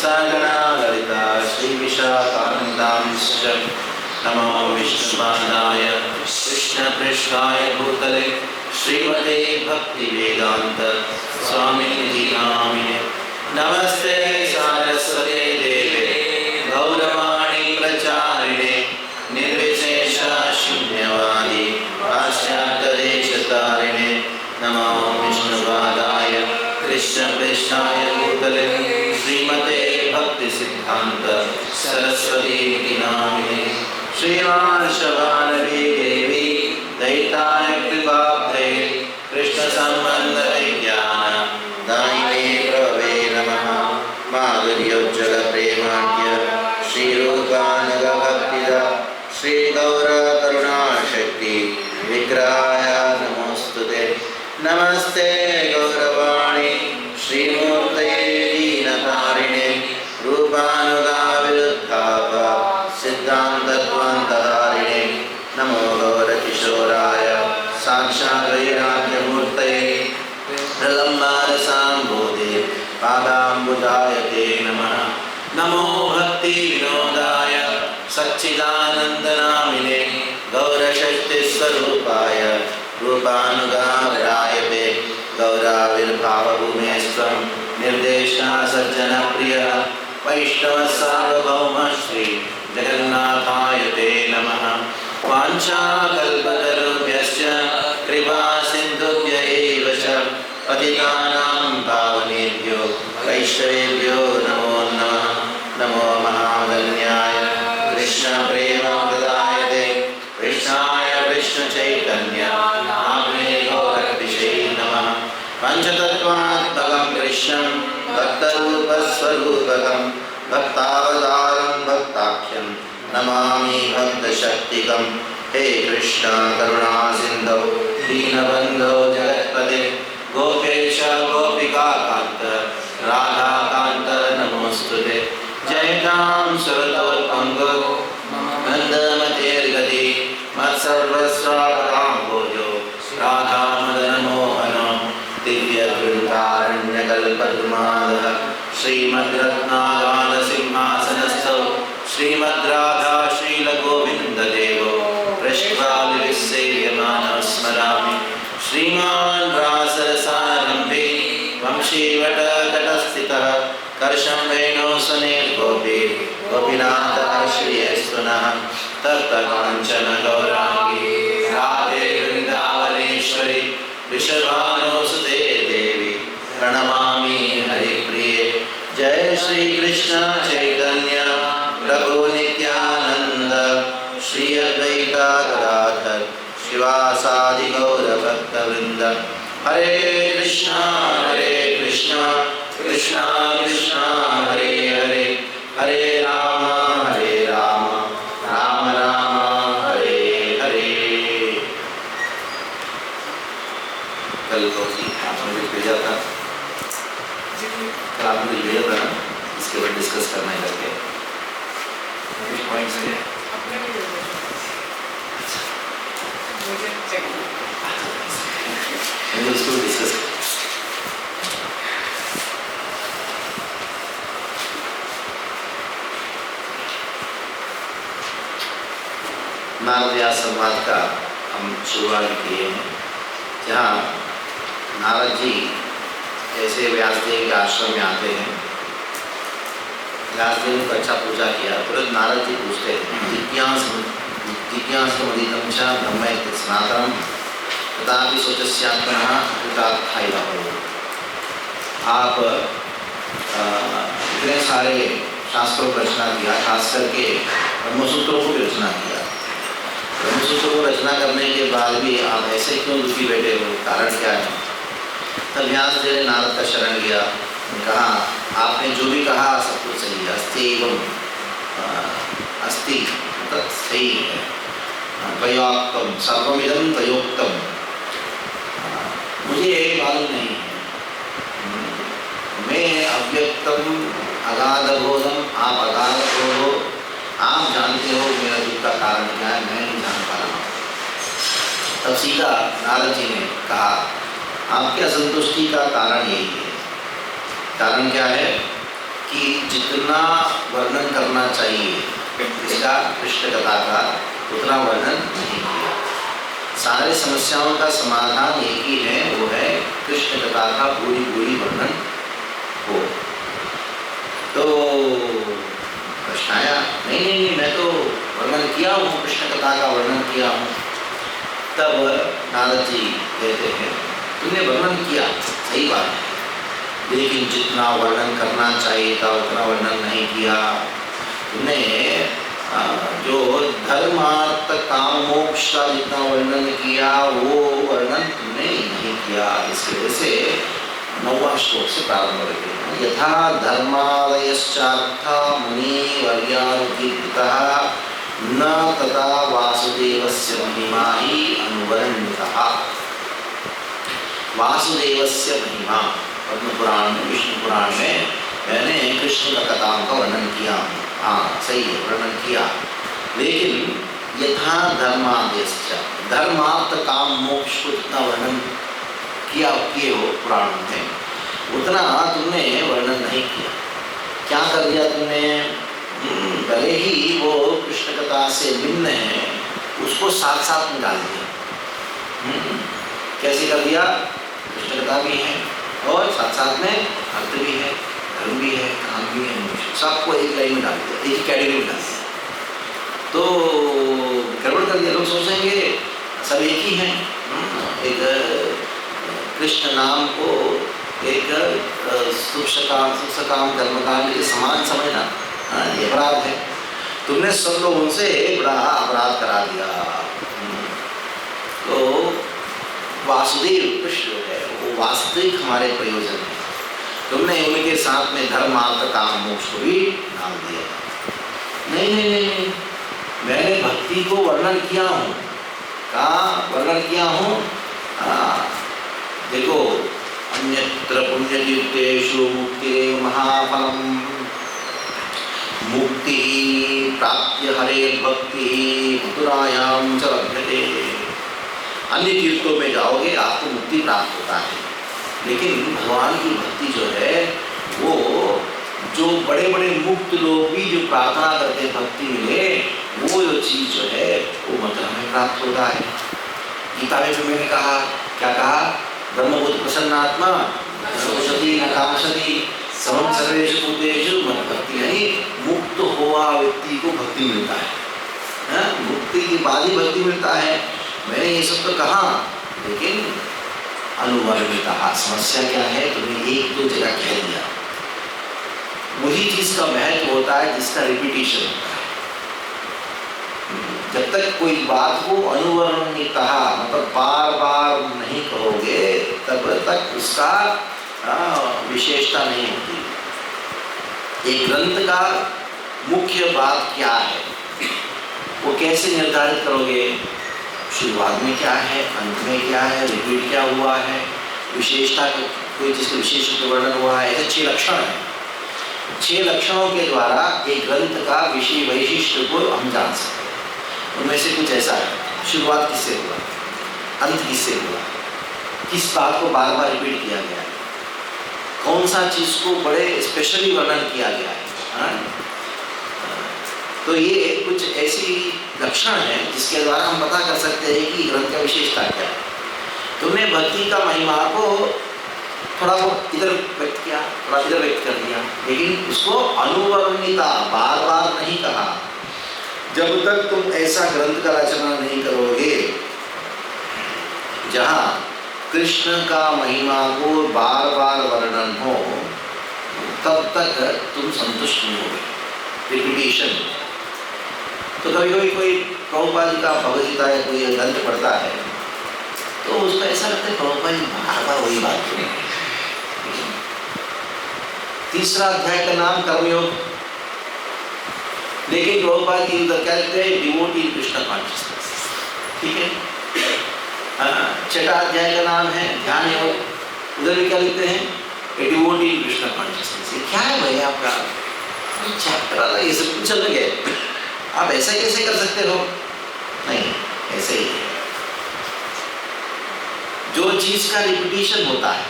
सगणा ललिता श्रीविशाखानन्दांश्च नमो विष्णुपादाय कृष्णपृष्ठाय भूतले श्रीमते भक्तिवेदान्त स्वामिनिधि नामिने नमस्ते सारस्वते देवे गौरवाणी प्रचारिणे निर्विशेष शून्यवादी पाश्चात्यदेशतारिणे नमो विष्णुपादाय कृष्णपृष्ठाय भूतले श्रीमते भक्तिसिद्धान्त सरस्वती नामिने श्रीवांशवानवी देवी दैताय कृपाब्धे कृष्णसम्बन्धविज्ञान दायिने प्रभवे नमः माधुर्योज्ज्वल प्रेमाढ्य श्रीरूपानुगभक्तिदा श्रीगौरकरुणाशक्ति विग्रहाय नमोस्तुते नमस्ते गौरवाणी श्रीमूर्तये दीनतारिणे रूपानुगाविरुद्धाप सिद्धान्तध्वान्तधारिणे नमो गौरकिशोराय साक्षात् वैराग्यमूर्तये प्रलम्बारसाम्भूते पादाम्बुजाय ते नमः नमो भक्तिविनोदाय सच्चिदानन्दनामिने गौरशक्तिस्वरूपाय रूपानुगाविराय ते गौराविर्भावभूमेस्त्वं निर्देशा सज्जनप्रियः वैष्णवसार्वभौम श्री जगन्नाथाय ते नमः वाञ्छाकल्पतरुभ्यश्च कृपा सिन्धुभ्य एव च पतितानां पावनेभ्यो वैष्णवेभ्यो नमो नमः नमो महावदन्याय कृष्णप्रेमप्रदायते कृष्णाय कृष्णचैतन्य नाम्ने गौरविषये नमः पञ्चतत्त्वात्मकं कृष्णं भक्तरूपस्वरूपकं भक्तावतारं भक्ताख्यं नमामि भक्तशक्तिकं हे कृष्ण करुणा सिन्धो दीनबन्धो जगत्पते गोपेश गोपिकान्त राधाकान्त नमोस्तुते जयतां सुरतोत्पङ्गो नन्दमतेर्गति मत्सर्वस्वापदाम्भोजो राधामदनमोहनो दिव्यवृन्दारण्यकल्पद्रुमादः श्रीमद्रत्नागानसिंहासनस्थो श्रीमद्राधा श्रीलगोविन्ददेवो पृष्ठभाविविसेव्यमानः स्मरामि श्रीमान् व्यासरसारम्भे वंशीवटतटस्थितः कर्षं वेणुसुनीलगोपी गोपीनाथश्रियस्तुनः तप्तकाञ्चन गौराङ्गी राधे वृन्दावनेश्वरी वृषभानुसुते देवी प्रणमामि हरिप्रिये जय श्री कृष्ण चैतन्य प्रभु नित्यानंद श्री अद्वैत गदाधर शिवासादि गौर भक्तवृंद हरे कृष्णा कृष्णा कृष्णा हरे हरे हरे राम राम राम हरे हरे। कल आपने कुछ भेजा था, कल आपने कुछ भेजा था ना, इसके बाद डिस्कस करना है करके कुछ पॉइंट्स हैं उसको डिस्कस नारद व्यास संवाद का हम शुरुआत किए हैं, जहाँ नारद जी ऐसे व्यासदेव के आश्रम में आते हैं। व्यासदेव ने अच्छा पूजा किया, तुरंत नारद जी पूछते हैं जिज्ञासमुदितं च ब्रह्म सनातनम तथापि स्वतस्यात्मनः कृतार्थाय भवो। आप इतने सारे शास्त्रों को रचना किया, खास करके ब्रह्मसूत्रों को भी रचना किया। ब्रह्मसूत्रों को रचना करने के बाद भी आप ऐसे क्यों दुखी बैठे हो, कारण क्या है? तब व्यासदेव ने नारद का शरण लिया, कहा आपने जो भी कहा सब कुछ सही है, अस्ति एवं अस्ति सही है, त्वयोक्तम सर्वमिदं त्वयोक्तम। मुझे एक मालूम नहीं है, मैं अव्यक्तम अगाधबोधम, आप अगाधबोध हो, आप जानते हो मेरा दुख का कारण क्या है, मैं नहीं जान पा रहा हूँ। तब सीधा नारद जी ने कहा आपके असंतुष्टि का कारण यही है। कारण क्या है कि जितना वर्णन करना चाहिए इसका कृष्ण कथा का उतना वर्णन नहीं किया। सारे समस्याओं का समाधान एक ही है, वो है कृष्ण कथा का पूरी पूरी वर्णन हो। तो प्रश्न आया, नहीं नहीं नहीं मैं तो वर्णन किया हूँ, कृष्ण कथा का वर्णन किया हूँ। तब नारद जी कहते हैं तुमने वर्णन किया, सही बात है, लेकिन जितना वर्णन करना चाहिए था उतना वर्णन नहीं किया। तुमने जो धर्मार्थ काम मोक्ष का जितना वर्णन किया वो वर्णन तुमने नहीं किया। इसकी वजह से 9वां श्लोक से प्रारंभ करते हैं। यथा धर्मालयश्चार्थ मुनि वर्यानुकीर्तितः न तथा वासुदेवस्य महिमा ही अनुवर्णितः। वासुदेवस्य महिमा पद्म पुराण में, विष्णु पुराण में मैंने कृष्ण का कथाओं का वर्णन किया। हाँ सही है, वर्णन किया, लेकिन यथा धर्मादेश्च धर्मार्थ काम मोक्ष को जितना वर्णन किया किए हो पुराण में, उतना तुमने वर्णन नहीं किया। क्या कर दिया तुमने? भले ही वो कृष्ण कथा से भिन्न है, उसको साथ साथ में डाल दिया। कैसे कर दिया? कृष्ण कथा भी है और साथ साथ में अर्थ भी है, धर्म भी है, काम भी है, सबको एक लाइन में डाल दिया, एक कैटेगरी में डाल दिया। तो गड़बड़ कर दिया। लोग सोचेंगे सब एक ही हैं। एक कृष्ण नाम को एक सुखसकाम कर्मकांड के समान समझना ये अपराध है। तुमने सब लोगों से बड़ा अपराध करा दिया। तो वासुदेव कृष्ण है वो वास्तविक हमारे प्रयोजन है, तुमने उनके साथ में धर्मार्थ काम मोक्ष को भी डाल दिया। नहीं नहीं नहीं नहीं, मैंने भक्ति को वर्णन किया हूँ। कहाँ वर्णन किया हूँ? देखो, अन्यत्र पुण्यतीर्थेषु मुक्तिरेव महाफलम्, मुक्ति प्राप्य हरे भक्ति मथुरायां च लभ्यते। अन्य तीर्थों में जाओगे आपको मुक्ति प्राप्त होता है, लेकिन भगवान की भक्ति जो है वो जो बड़े बड़े मुक्त लोग भी जो प्रार्थना करते भक्ति मिले, वो जो चीज़ जो है वो मथुरा में प्राप्त होता है। गीता में भी मैंने कहा, क्या कहा? ब्रह्मभूत प्रसन्नात्मा सर्वशति न कामशति समम सर्वेषु भूतेषु मत भक्ति। यानी मुक्त हुआ व्यक्ति को भक्ति मिलता है, मुक्ति के बाद ही भक्ति मिलता है। मैंने ये सब तो कहा, लेकिन अनुवर्णितः। समस्या क्या है? तुमने एक दो जगह कह दिया। वही चीज का महत्व होता है जिसका रिपीटिशन होता है। जब तक कोई बात को अनुवर्णितः मतलब बार बार नहीं कहोगे, तब तक उसका विशेषता नहीं होती। एक ग्रंथ का मुख्य बात क्या है वो कैसे निर्धारित करोगे? शुरुआत में क्या है, अंत में क्या है, रिपीट क्या हुआ है, विशेषता कोई चीज़ का विशेष वर्णन हुआ है। ऐसे 6 लक्षण हैं। 6 लक्षणों के द्वारा एक ग्रंथ का विषय वैशिष्ट्य को हम जान सकते हैं। उनमें से कुछ ऐसा है, शुरुआत किससे हुआ, अंत किससे हुआ, किस बात को बार बार रिपीट किया गया है, कौन सा चीज़ को बड़े स्पेशली वर्णन किया गया है। तो ये कुछ ऐसी लक्षण है जिसके द्वारा हम पता कर सकते हैं कि ग्रंथ का विशेषता क्या है। तुमने भक्ति का महिमा को थोड़ा बहुत इधर व्यक्त किया, थोड़ा इधर व्यक्त कर दिया, लेकिन उसको अनुवर्णिता बार बार नहीं कहा। जब तक तुम ऐसा ग्रंथ का रचना नहीं करोगे जहाँ कृष्ण का महिमा को बार बार वर्णन हो, तब तक तुम संतुष्ट नहीं होगे। रिपीटेशन। तो कभी कभी कोई प्रभुपाद जी का भगवद गीता या कोई ग्रंथ पढ़ता है तो उसको ऐसा लगता है प्रभुपाद जी बार बार वही बात करें। 3रा अध्याय का नाम कर्मयोग, लेकिन प्रभुपाद जी उधर क्या लिखते हैं? Devotee Krishna consciousness. ठीक है। 6ठा अध्याय का नाम है ध्यान योग, उधर भी क्या लिखते हैं? A devotee Krishna consciousness. ये क्या है भाई आपका चैप्टर अलग, ये सब कुछ अलग है। आप ऐसा कैसे कर सकते हो? नहीं, ऐसे ही है। जो चीज का रिपीटिशन होता है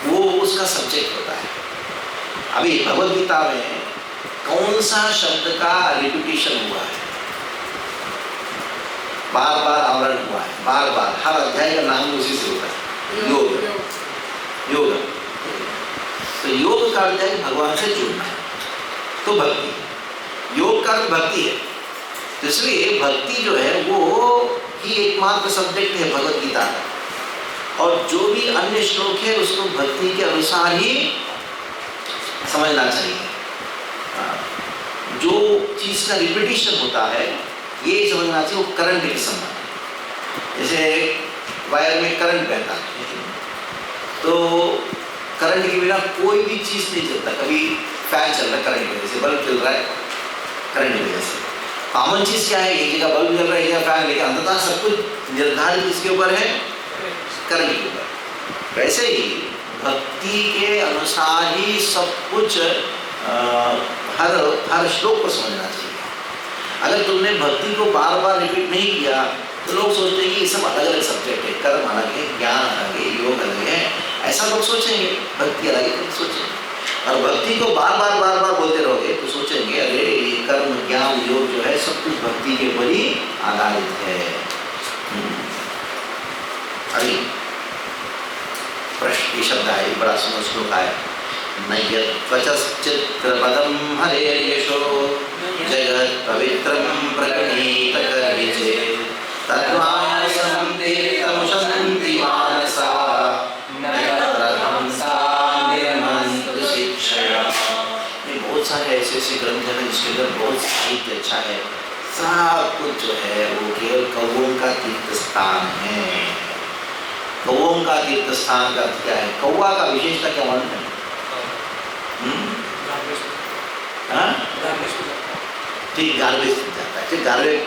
वो उसका सब्जेक्ट होता है। अभी भगवद गीता में कौन सा शब्द का रिपीटिशन हुआ है, बार बार आवरण हुआ है, बार बार, हर अध्याय का नाम उसी से होता है, योग। योग तो योग का अर्थ है भगवान से जुड़ना, तो भक्ति, योग का अर्थ भक्ति है। तो इसलिए भक्ति जो है वो ही एकमात्र सब्जेक्ट है भगवद गीता का, और जो भी अन्य श्लोक है उसको भक्ति के अनुसार ही समझना चाहिए। जो चीज का रिपीटिशन होता है ये समझना चाहिए वो करंट के समान। जैसे वायर में करंट बहता है, तो करंट के बिना कोई भी चीज नहीं चलता। कभी फैन चल रहा है करंट की वजह से, बल्ब चल रहा है करंट की वजह से। कॉमन चीज क्या है, एक जगह बल्ब चल रहा है, एक जगह फैन, लेकिन अंततः सब कुछ निर्धारित किसके ऊपर है, करंट के ऊपर। वैसे ही भक्ति के अनुसार ही सब कुछ हर श्लोक को समझना चाहिए। अगर तुमने भक्ति को बार बार रिपीट नहीं किया तो लोग सोचते हैं कि ये सब अलग अलग सब्जेक्ट है, कर्म अलग है, ज्ञान अलग है, योग अलग है, ऐसा लोग सोचेंगे। भक्ति अलग है सोचेंगे, और भक्ति को बार बार बोलते रहोगे तो सोचेंगे अरे ये कर्म ज्ञान योग जो है सब कुछ भक्ति के ऊपर ही आधारित है। अभी प्रश्न ये शब्द है, बड़ा सुंदर श्लोक है। नयत्वचश्चित्रपदं हरेर्यशो जगत् पवित्रं प्रगणीत कर्हिचे तद्वासं ते तमुशन्ति मानसा नयत्रहंसा निर्मन्त शिक्षया। बहुत सारे ऐसे ग्रंथ हैं जिसके अंदर बहुत साहित्य अच्छा है, सब कुछ जो है वो केवल कौवों का तीर्थ स्थान है। कौवों का तीर्थ स्थान का क्या है, कौवा का विशेषता क्या मालूम है? ठीक, गार्बेज जाता है, गार्बेज,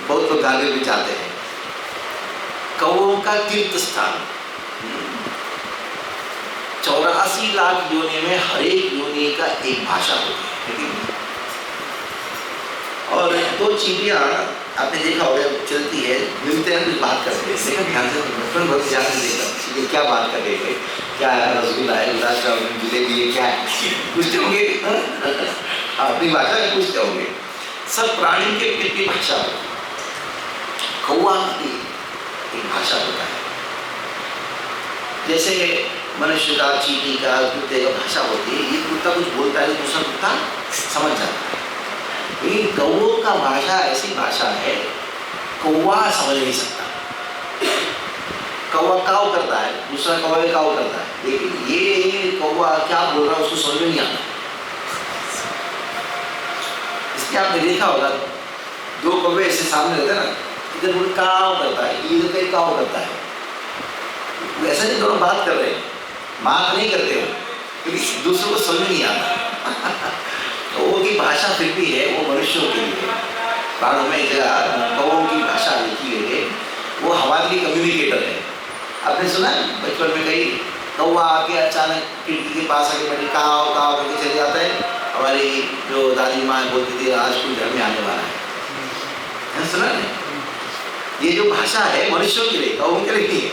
बहुत लोग गार्बेज भी जाते हैं। कौवों का तीर्थ स्थान, 84 लाख योनि में हर एक योनि का एक भाषा होती है। और दो चींटियां आपने देखा होगा चलती है, मिलते हैं कुछ बात करते हैं, देखा ध्यान से, बहुत ध्यान से देखा ये क्या बात कर रहे हैं, क्या है, रसगुल्ला है, गुलाब जामुन, जलेबी है, क्या है, पूछते होंगे अपनी भाषा में पूछते होंगे। सब प्राणी के अपनी भाषा होती है, कौवा की एक भाषा होता है। जैसे मनुष्य का, चींटी का, कुत्ते का भाषा होती है, ये कुत्ता कुछ बोलता है तो दूसरा कुत्ता समझ जाता है। ये कौवों का भाषा ऐसी भाषा है कौवा समझ नहीं सकता। कौवा काव करता है, दूसरा कौवा भी काव करता है, लेकिन ये कौवा क्या बोल रहा है उसको समझ में नहीं आता। इसलिए आपने देखा होगा दो कौवे ऐसे सामने रहते हैं ना, इधर वो काव करता है, इधर कहीं काव करता है, ऐसा नहीं दोनों बात कर रहे हैं, बात नहीं करते हो, क्योंकि दूसरों को समझ नहीं आता। तो वो की भाषा फिर भी है, वो मनुष्यों के लिए। प्राणों में कौवों की भाषा लिखी गई है, वो हमारे लिए कम्युनिकेटर है। आपने सुना बचपन में कहीं कौवा आके अचानक खिड़की के पास आके बैठे काव काव करके चले जाता है। हमारी जो दादी माँ बोलती थी आज कोई घर में आने वाला है, सुना नहीं? ये जो भाषा है मनुष्यों के लिए, कौवों के लिए नहीं है।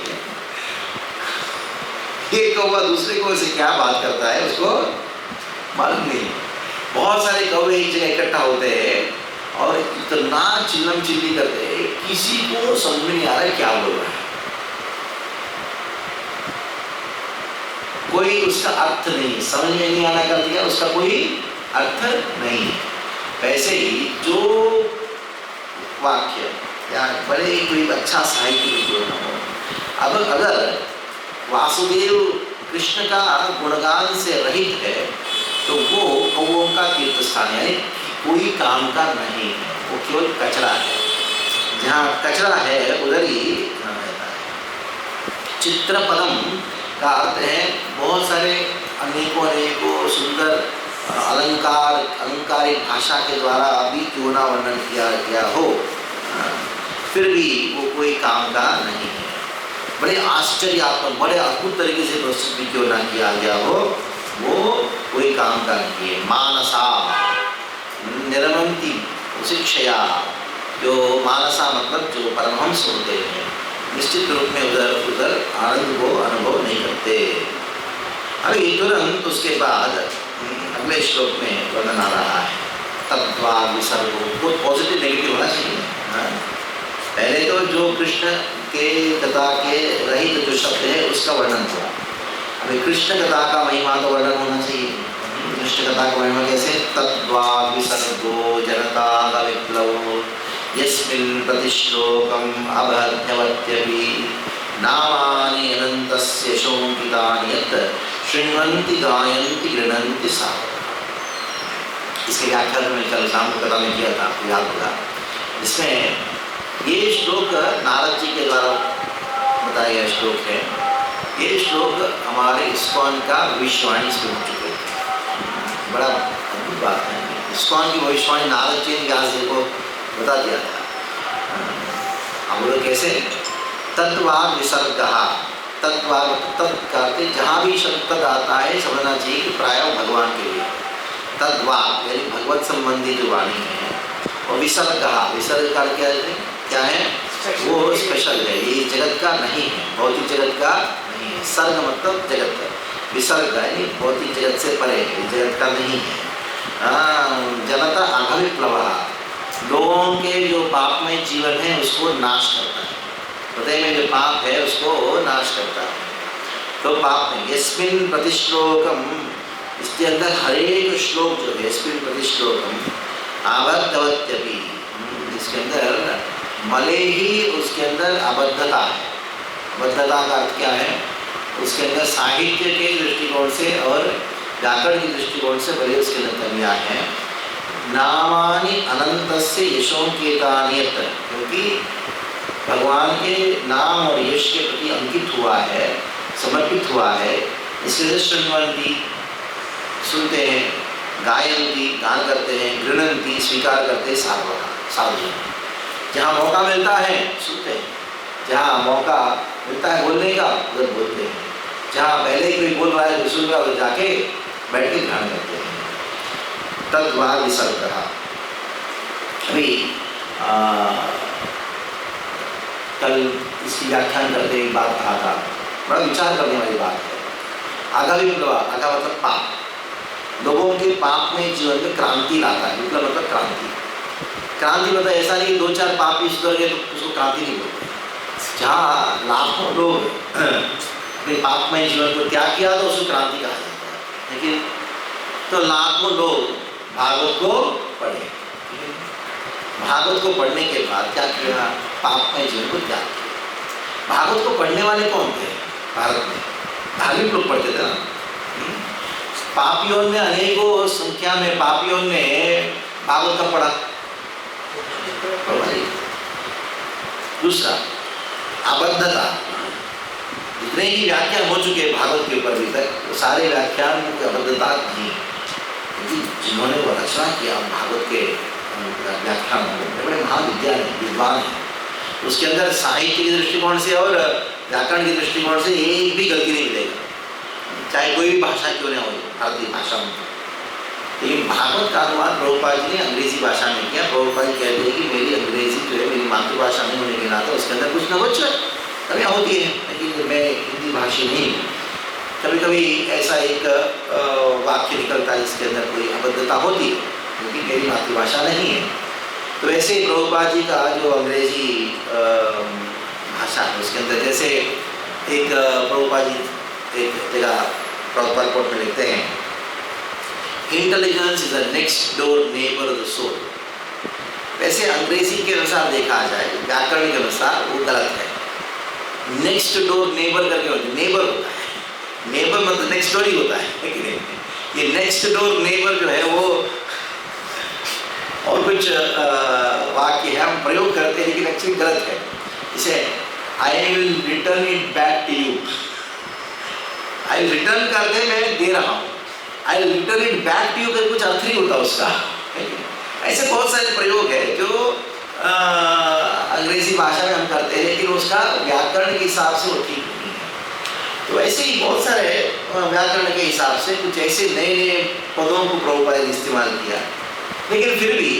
ये कौवा दूसरे कौवे से क्या बात करता है उसको मालूम नहीं। बहुत सारे कौवे एक जगह इकट्ठा होते हैं और इतना चिल्लम चिल्ली करते हैं, किसी को समझ में नहीं आ रहा है क्या बोल रहा है, कोई उसका अर्थ नहीं, समझ में नहीं आना कर दिया, उसका कोई अर्थ नहीं। वैसे ही जो वाक्य या बड़े कोई अच्छा साहित्य हो, अब अगर वासुदेव कृष्ण का गुणगान से रहित है तो वो कौवों का तीर्थ स्थान, यानी कोई काम का नहीं है, वो केवल कचरा है। जहाँ कचरा है उधर ही रहता है। चित्रपदम का अर्थ है बहुत सारे अनेकों सुंदर अलंकारिक भाषा के द्वारा भी क्यों ना वर्णन किया गया हो, फिर भी वो कोई काम का नहीं है। बड़े आश्चर्यात्मक, बड़े अद्भुत तरीके से प्रस्तुत भी क्यों ना किया गया हो, वो कोई काम का नहीं है। मानसा निरमंती शिक्षया, जो मानसा मतलब जो परमहंस होते हैं, निश्चित रूप में उधर आनंद को अनुभव नहीं करते। अभी तुरंत उसके बाद अगले श्लोक में वर्णन आ रहा है। तत्वा विसर्गो, बहुत पॉजिटिव नेगेटिव होना चाहिए। हाँ? पहले तो जो कृष्ण के कथा के रहित जो शब्द है उसका वर्णन हुआ। अभी कृष्ण कथा का महिमा तो वर्णन होना चाहिए। कृष्ण कथा का महिमा कैसे? तत्वा विसर्गो जनता विप्लवो यस्मिन् प्रतिश्लोकम् अभद्यवत्यपि नामानि अनन्तस्य शोभितानि यत् शृण्वन्ति गायन्ति गृह्णन्ति सा। इसके व्याख्या तो मैं कल शाम को कथा में किया था, आपको याद होगा। इसमें ये श्लोक नारद जी के द्वारा बताया गया श्लोक है। ये श्लोक हमारे इस्कॉन का भविष्यवाणी इसमें हो चुके थे। बड़ा अद्भुत बात है, इस्कॉन की भविष्यवाणी नारद जी ने व्यास जी को बता दिया था। अब बोलो कैसे? तत्वाग विसर्गहा, तत्वाग तत् करते जहाँ भी शब्द तद आता है समझना चाहिए कि प्रायः भगवान के लिए। तद्वाग यानी भगवत संबंधी जो वाणी है। और विसर्गहा, विसर्ग का क्या है? वो स्पेशल है, ये जगत का नहीं है, भौतिक जगत का नहीं है। सर्ग मतलब जगत का, विसर्ग यानी भौतिक जगत से परे, जगत का नहीं है। जनता अभिप्लवा, लोगों के जो पापमय जीवन है उसको नाश करता है। हृदय में जो पाप है उसको नाश करता है। तो पाप में यस्मिन् प्रतिश्लोकम, इसके अंदर हर एक श्लोक जो है यस्मिन् प्रतिश्लोकम आबद्धवत्यपि, इसके अंदर मले ही उसके अंदर अबद्धता है। अबद्धता का अर्थ क्या है? उसके अंदर साहित्य के दृष्टिकोण से और व्याकरण के दृष्टिकोण से बड़े उसके अंदर कमियाँ हैं। नामानि अनंतस्य यशोंकेतानि, क्योंकि भगवान के नाम और यश के प्रति अंकित हुआ है, समर्पित हुआ है, इसलिए शृण्वन्ति सुनते हैं, गायन्ति गान करते हैं, गृह्णन्ति स्वीकार करते हैं, साधु जहाँ मौका मिलता है सुनते हैं, जहाँ मौका मिलता है बोलने का उधर बोलते हैं, जहाँ पहले कोई बोल रहा है तो सुन रहा है उधर जाके बैठ के ध्यान करते हैं। तद्वा विसर्गः। अभी कल इसकी व्याख्यान करते एक बात कहा था, बड़ा विचार करने वाली बात है। आगा विप्लव, आगा मतलब पाप, लोगों के पाप में जीवन में क्रांति लाता है। विप्लव मतलब क्रांति। क्रांति मतलब ऐसा नहीं दो चार पाप भी सुधर गए तो उसको क्रांति नहीं बोलते। जहाँ लाखों लोग अपने पापमय जीवन को त्याग किया तो उसको क्रांति कहा जाता है। लेकिन तो लाखों लोग भागवत को पढ़े, भागवत को पढ़ने के बाद क्या किया? पापमय जीवन को त्याग किया। भागवत को पढ़ने वाले कौन थे? भारत में धार्मिक लोग पढ़ते थे ना। पापियों ने, अनेकों संख्या में पापियों ने भागवत का पढ़ा। दूसरा अबद्धता, जितने ही व्याख्यान हो चुके हैं भागवत के ऊपर अभी तक, वो सारे व्याख्यान की अबद्धता नहीं। जिन्होंने वो रचना किया भागवत के व्याख्यान बड़े विद्वान हैं, उसके अंदर साहित्य के दृष्टिकोण से और व्याकरण के दृष्टिकोण से एक भी गलती नहीं मिलेगा, चाहे कोई भी भाषा क्यों ना हो, भारतीय भाषा में। लेकिन भागवत का अनुवाद प्रभुपाद जी ने अंग्रेजी भाषा में किया। प्रभुपाद जी कहते हैं कि मेरी अंग्रेजी जो है मेरी मातृभाषा नहीं होने के नाते उसके अंदर कुछ न कुछ कमियाँ होती है, लेकिन मैं हिंदी भाषी नहीं। कभी कभी ऐसा एक वाक्य निकलता है जिसके अंदर कोई अबद्धता होती है, क्योंकि मेरी मातृभाषा नहीं है। तो ऐसे प्रभुपाद जी का जो अंग्रेजी भाषा है उसके अंदर, जैसे एक प्रभुपाद जी एक जगह परपोर्ट में लिखते हैं, intelligence is a next door neighbour of the soul. वैसे अंग्रेजी के अनुसार देखा जाए, व्याकरण के अनुसार वो गलत है। नेक्स्ट डोर नेबर करके होता है, नेबर होता है, नेबर मतलब नेक्स्ट डोर ही होता है कि नहीं? ये नेक्स्ट डोर नेबर जो है वो और कुछ वाक्य है हम प्रयोग करते हैं, लेकिन एक्चुअली गलत है। इसे I will return it back to you, I will return करते मैं दे रहा हूँ, I will return it back to you का कुछ अर्थ नहीं होता उसका। ऐसे बहुत सारे प्रयोग है जो अंग्रेजी भाषा में हम करते हैं, लेकिन उसका व्याकरण के हिसाब से वो ठीक नहीं है। तो ऐसे ही बहुत सारे व्याकरण के हिसाब से कुछ ऐसे नए नए पदों को प्रभुपाद ने इस्तेमाल किया, लेकिन फिर भी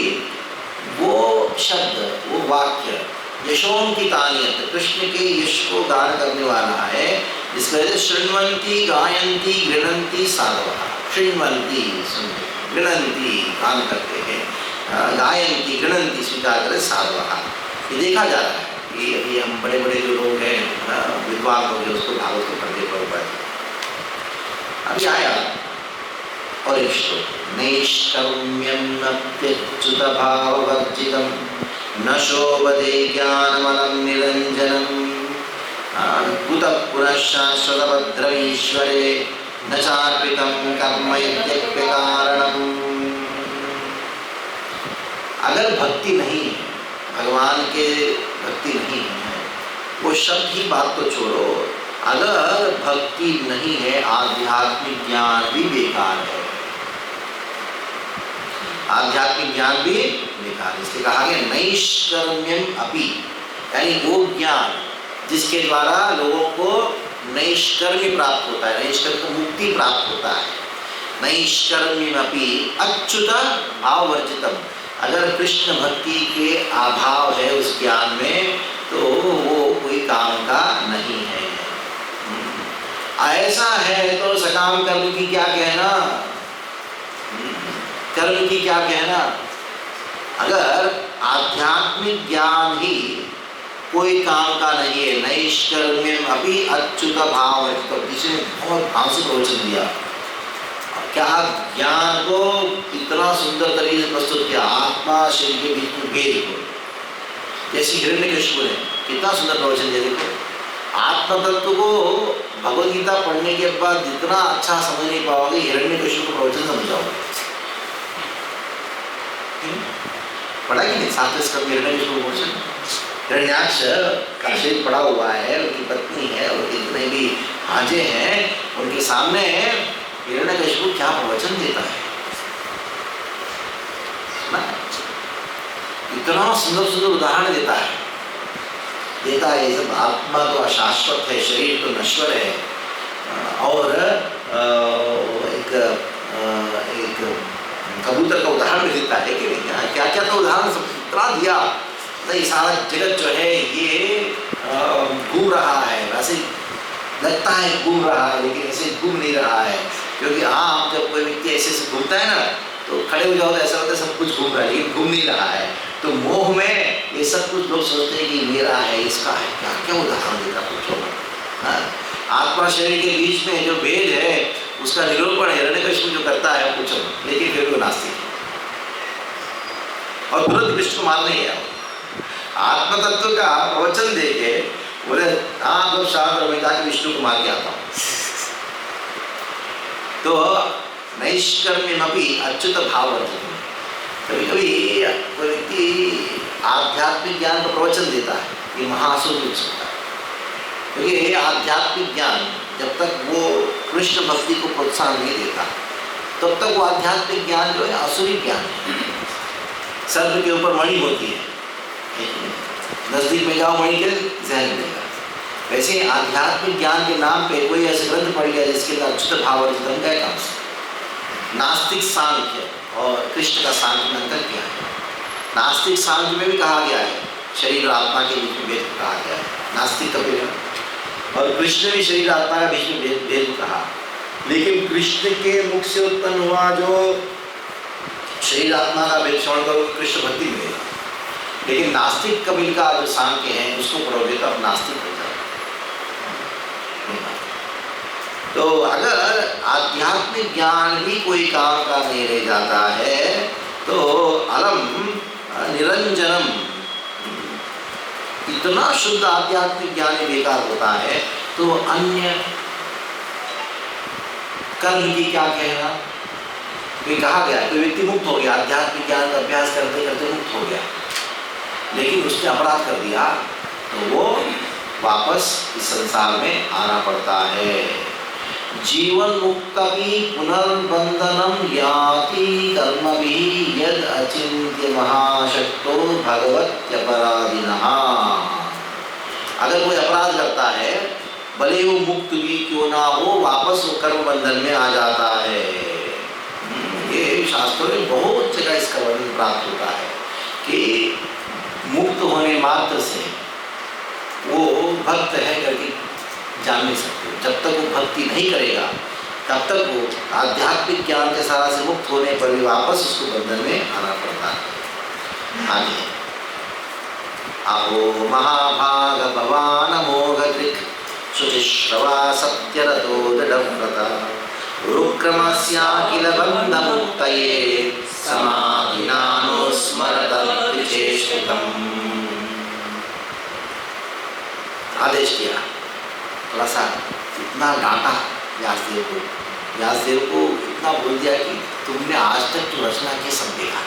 वो शब्द, वो वाक्य यशों की तानियत, कृष्ण के यश को गान करने वाला है, जिसमें शृण्वन्ति गायन्ति गृह्णन्ति साधवः। शृण्वन्ति सुनते, गृणन्ति काम करते हैं, गायन्ति गृणन्ति स्वीकार करें साधवः। ये देखा जा रहा है कि अभी हम बड़े बड़े जो लोग हैं विद्वान लोग हैं उसको भागवत को पढ़ते पढ़ अभी आया और एक श्लोक नैष्कर्म्यं नप्यच्युत भाववर्जितं न शोभते ज्ञानमलं निरञ्जनं कुतः पुनः शाश्वतभद्रमीश्वरे न चार्पितं कर्म यद्यप्यकारणम्। अगर भक्ति नहीं है, भगवान के भक्ति नहीं है, वो शब्द ही बात तो छोड़ो, अगर भक्ति नहीं है आध्यात्मिक ज्ञान भी बेकार है, आध्यात्मिक ज्ञान भी बेकार है। इसलिए कहा गया नैष्कर्म्यम अपि, यानी वो ज्ञान जिसके द्वारा लोगों को नैष्कर्म्य प्राप्त होता है, नैष्कर्म्य को मुक्ति प्राप्त होता है। नैष्कर्म्यम अपि अच्युत भाववर्जितम, अगर कृष्ण भक्ति के अभाव है उस ज्ञान में तो वो कोई काम का नहीं है। ऐसा है तो सकाम कर्म की क्या कहना, कर्म की क्या कहना। अगर आध्यात्मिक ज्ञान ही कोई काम का नहीं है, नैष्कर्म्यम अपि अच्युत भाववर्जितम, जिसने बहुत भाव से प्रवचन दिया, क्या ज्ञान को इतना सुंदर तरीके से प्रस्तुत किया, आत्मा शरीर के बीच में भेद को, जैसे हिरण्यकशिपु ने कितना सुंदर प्रवचन दिया। देखो आत्म तत्व को भगवद गीता पढ़ने के बाद जितना अच्छा समझ नहीं पाओगे, हिरण्यकशिपु को प्रवचन समझाओगे। पढ़ा कि नहीं साथ स्कंद हिरण्यकशिपु को प्रवचन? हिरण्याक्ष का शरीर पड़ा हुआ है, उनकी पत्नी है और जितने भी हाजे हैं उनके सामने हिरण्यकशिपु क्या प्रवचन देता है ना? इतना सुंदर सुंदर उदाहरण देता है ये सब आत्मा तो अशाश्वत है, शरीर तो नश्वर है, और एक कबूतर का उदाहरण भी देता है कि क्या क्या तो उदाहरण सब इतना दिया। ये सारा जगत जो है ये घूम रहा है, वैसे लगता है घूम रहा है लेकिन ऐसे घूम नहीं रहा है, क्योंकि आम जब कोई व्यक्ति ऐसे से घूमता है ना तो खड़े हो जाओ तो ऐसा होता है सब कुछ घूम रहा है लेकिन घूम नहीं रहा है। तो मोह में ये सब कुछ लोग सोचते हैं कि मेरा है, इसका है, क्या क्या उदाहरण देता पूछो। आत्मा शरीर के बीच में जो भेद है उसका निरूपण हिरण्यकशिपु जो करता है पूछो, लेकिन फिर वो नास्तिक है और तुरंत कृष्ण को मारने गया। आत्म तत्व का प्रवचन देके बोले हाँ तो शांत रहो, जाके विष्णु को मार के आता हूँ। तो नैष्कर्म्यमपि अच्युत भाववर्जितम। कभी कभी कोई व्यक्ति आध्यात्मिक ज्ञान का प्रवचन देता है, ये महाअसुर हो सकता है, क्योंकि ये आध्यात्मिक ज्ञान जब तक वो कृष्ण भक्ति को प्रोत्साहन नहीं देता तब तक वो आध्यात्मिक ज्ञान जो है असुरी ज्ञान है। सर्प के ऊपर मणि होती है, नजदीक में जाओ मणि के जहन देगा। वैसे आध्यात्मिक ज्ञान के नाम पे कोई ऐसे ग्रंथ पढ़ गया जिसके लिए अच्युत भाववर्जितम का काम से। नास्तिक सांख्य और कृष्ण का सांख्य में अंतर क्या है? नास्तिक सांख्य में भी कहा गया है शरीर और आत्मा के बीच में भेद कहा गया है, नास्तिक कपिल, और कृष्ण भी शरीर आत्मा का बीच में भेद कहा। लेकिन कृष्ण के मुख से उत्पन्न हुआ जो शरीर आत्मा का भेद श्रवण करो कृष्ण भक्ति मिलेगा, लेकिन नास्तिक कपिल का जो सांख्य है उसको पढ़ोगे तो अब नास्तिक हो जाए। तो अगर आध्यात्मिक ज्ञान भी कोई काम का नहीं रह जाता है तो अलम निरंजनम, इतना शुद्ध आध्यात्मिक ज्ञान ही बेकार होता है तो अन्य कर्म की क्या कहना। कोई कहा गया कोई व्यक्ति मुक्त हो गया, आध्यात्मिक ज्ञान का अभ्यास करते करते मुक्त हो गया, लेकिन उसने अपराध कर दिया तो वो वापस इस संसार में आना पड़ता है। जीवन मुक्त भी पुनर्बंधनम याति कर्म भी यद अचिंत्य महाशक्तो भगवत्यपराधिनः। अगर कोई अपराध करता है भले वो मुक्त भी क्यों ना हो वापस वो कर्म बंधन में आ जाता है। ये शास्त्रों में बहुत जगह इसका वर्णन प्राप्त होता है कि मुक्त होने मात्र से वो भक्त है करके जान नहीं सकते। जब तक वो भक्ति नहीं करेगा, तब तक वो आध्यात्मिक ज्ञान के सारा से मुक्त होने पर भी वापस उसको बंधन में आना पड़ता है। आगे अहो महाभाग भवान अमोघदृक् शुचिश्रवा सत्यरतो दृढव्रता रुक्रमस्याखिल बन्धमुक्तये समाधिनानुस्मरत विचेष्टितम्। आदेश किया, थोड़ा सा इतना डांटा व्यासदेव को इतना बोल दिया कि तुमने आज तक जो रचना के सब देखा,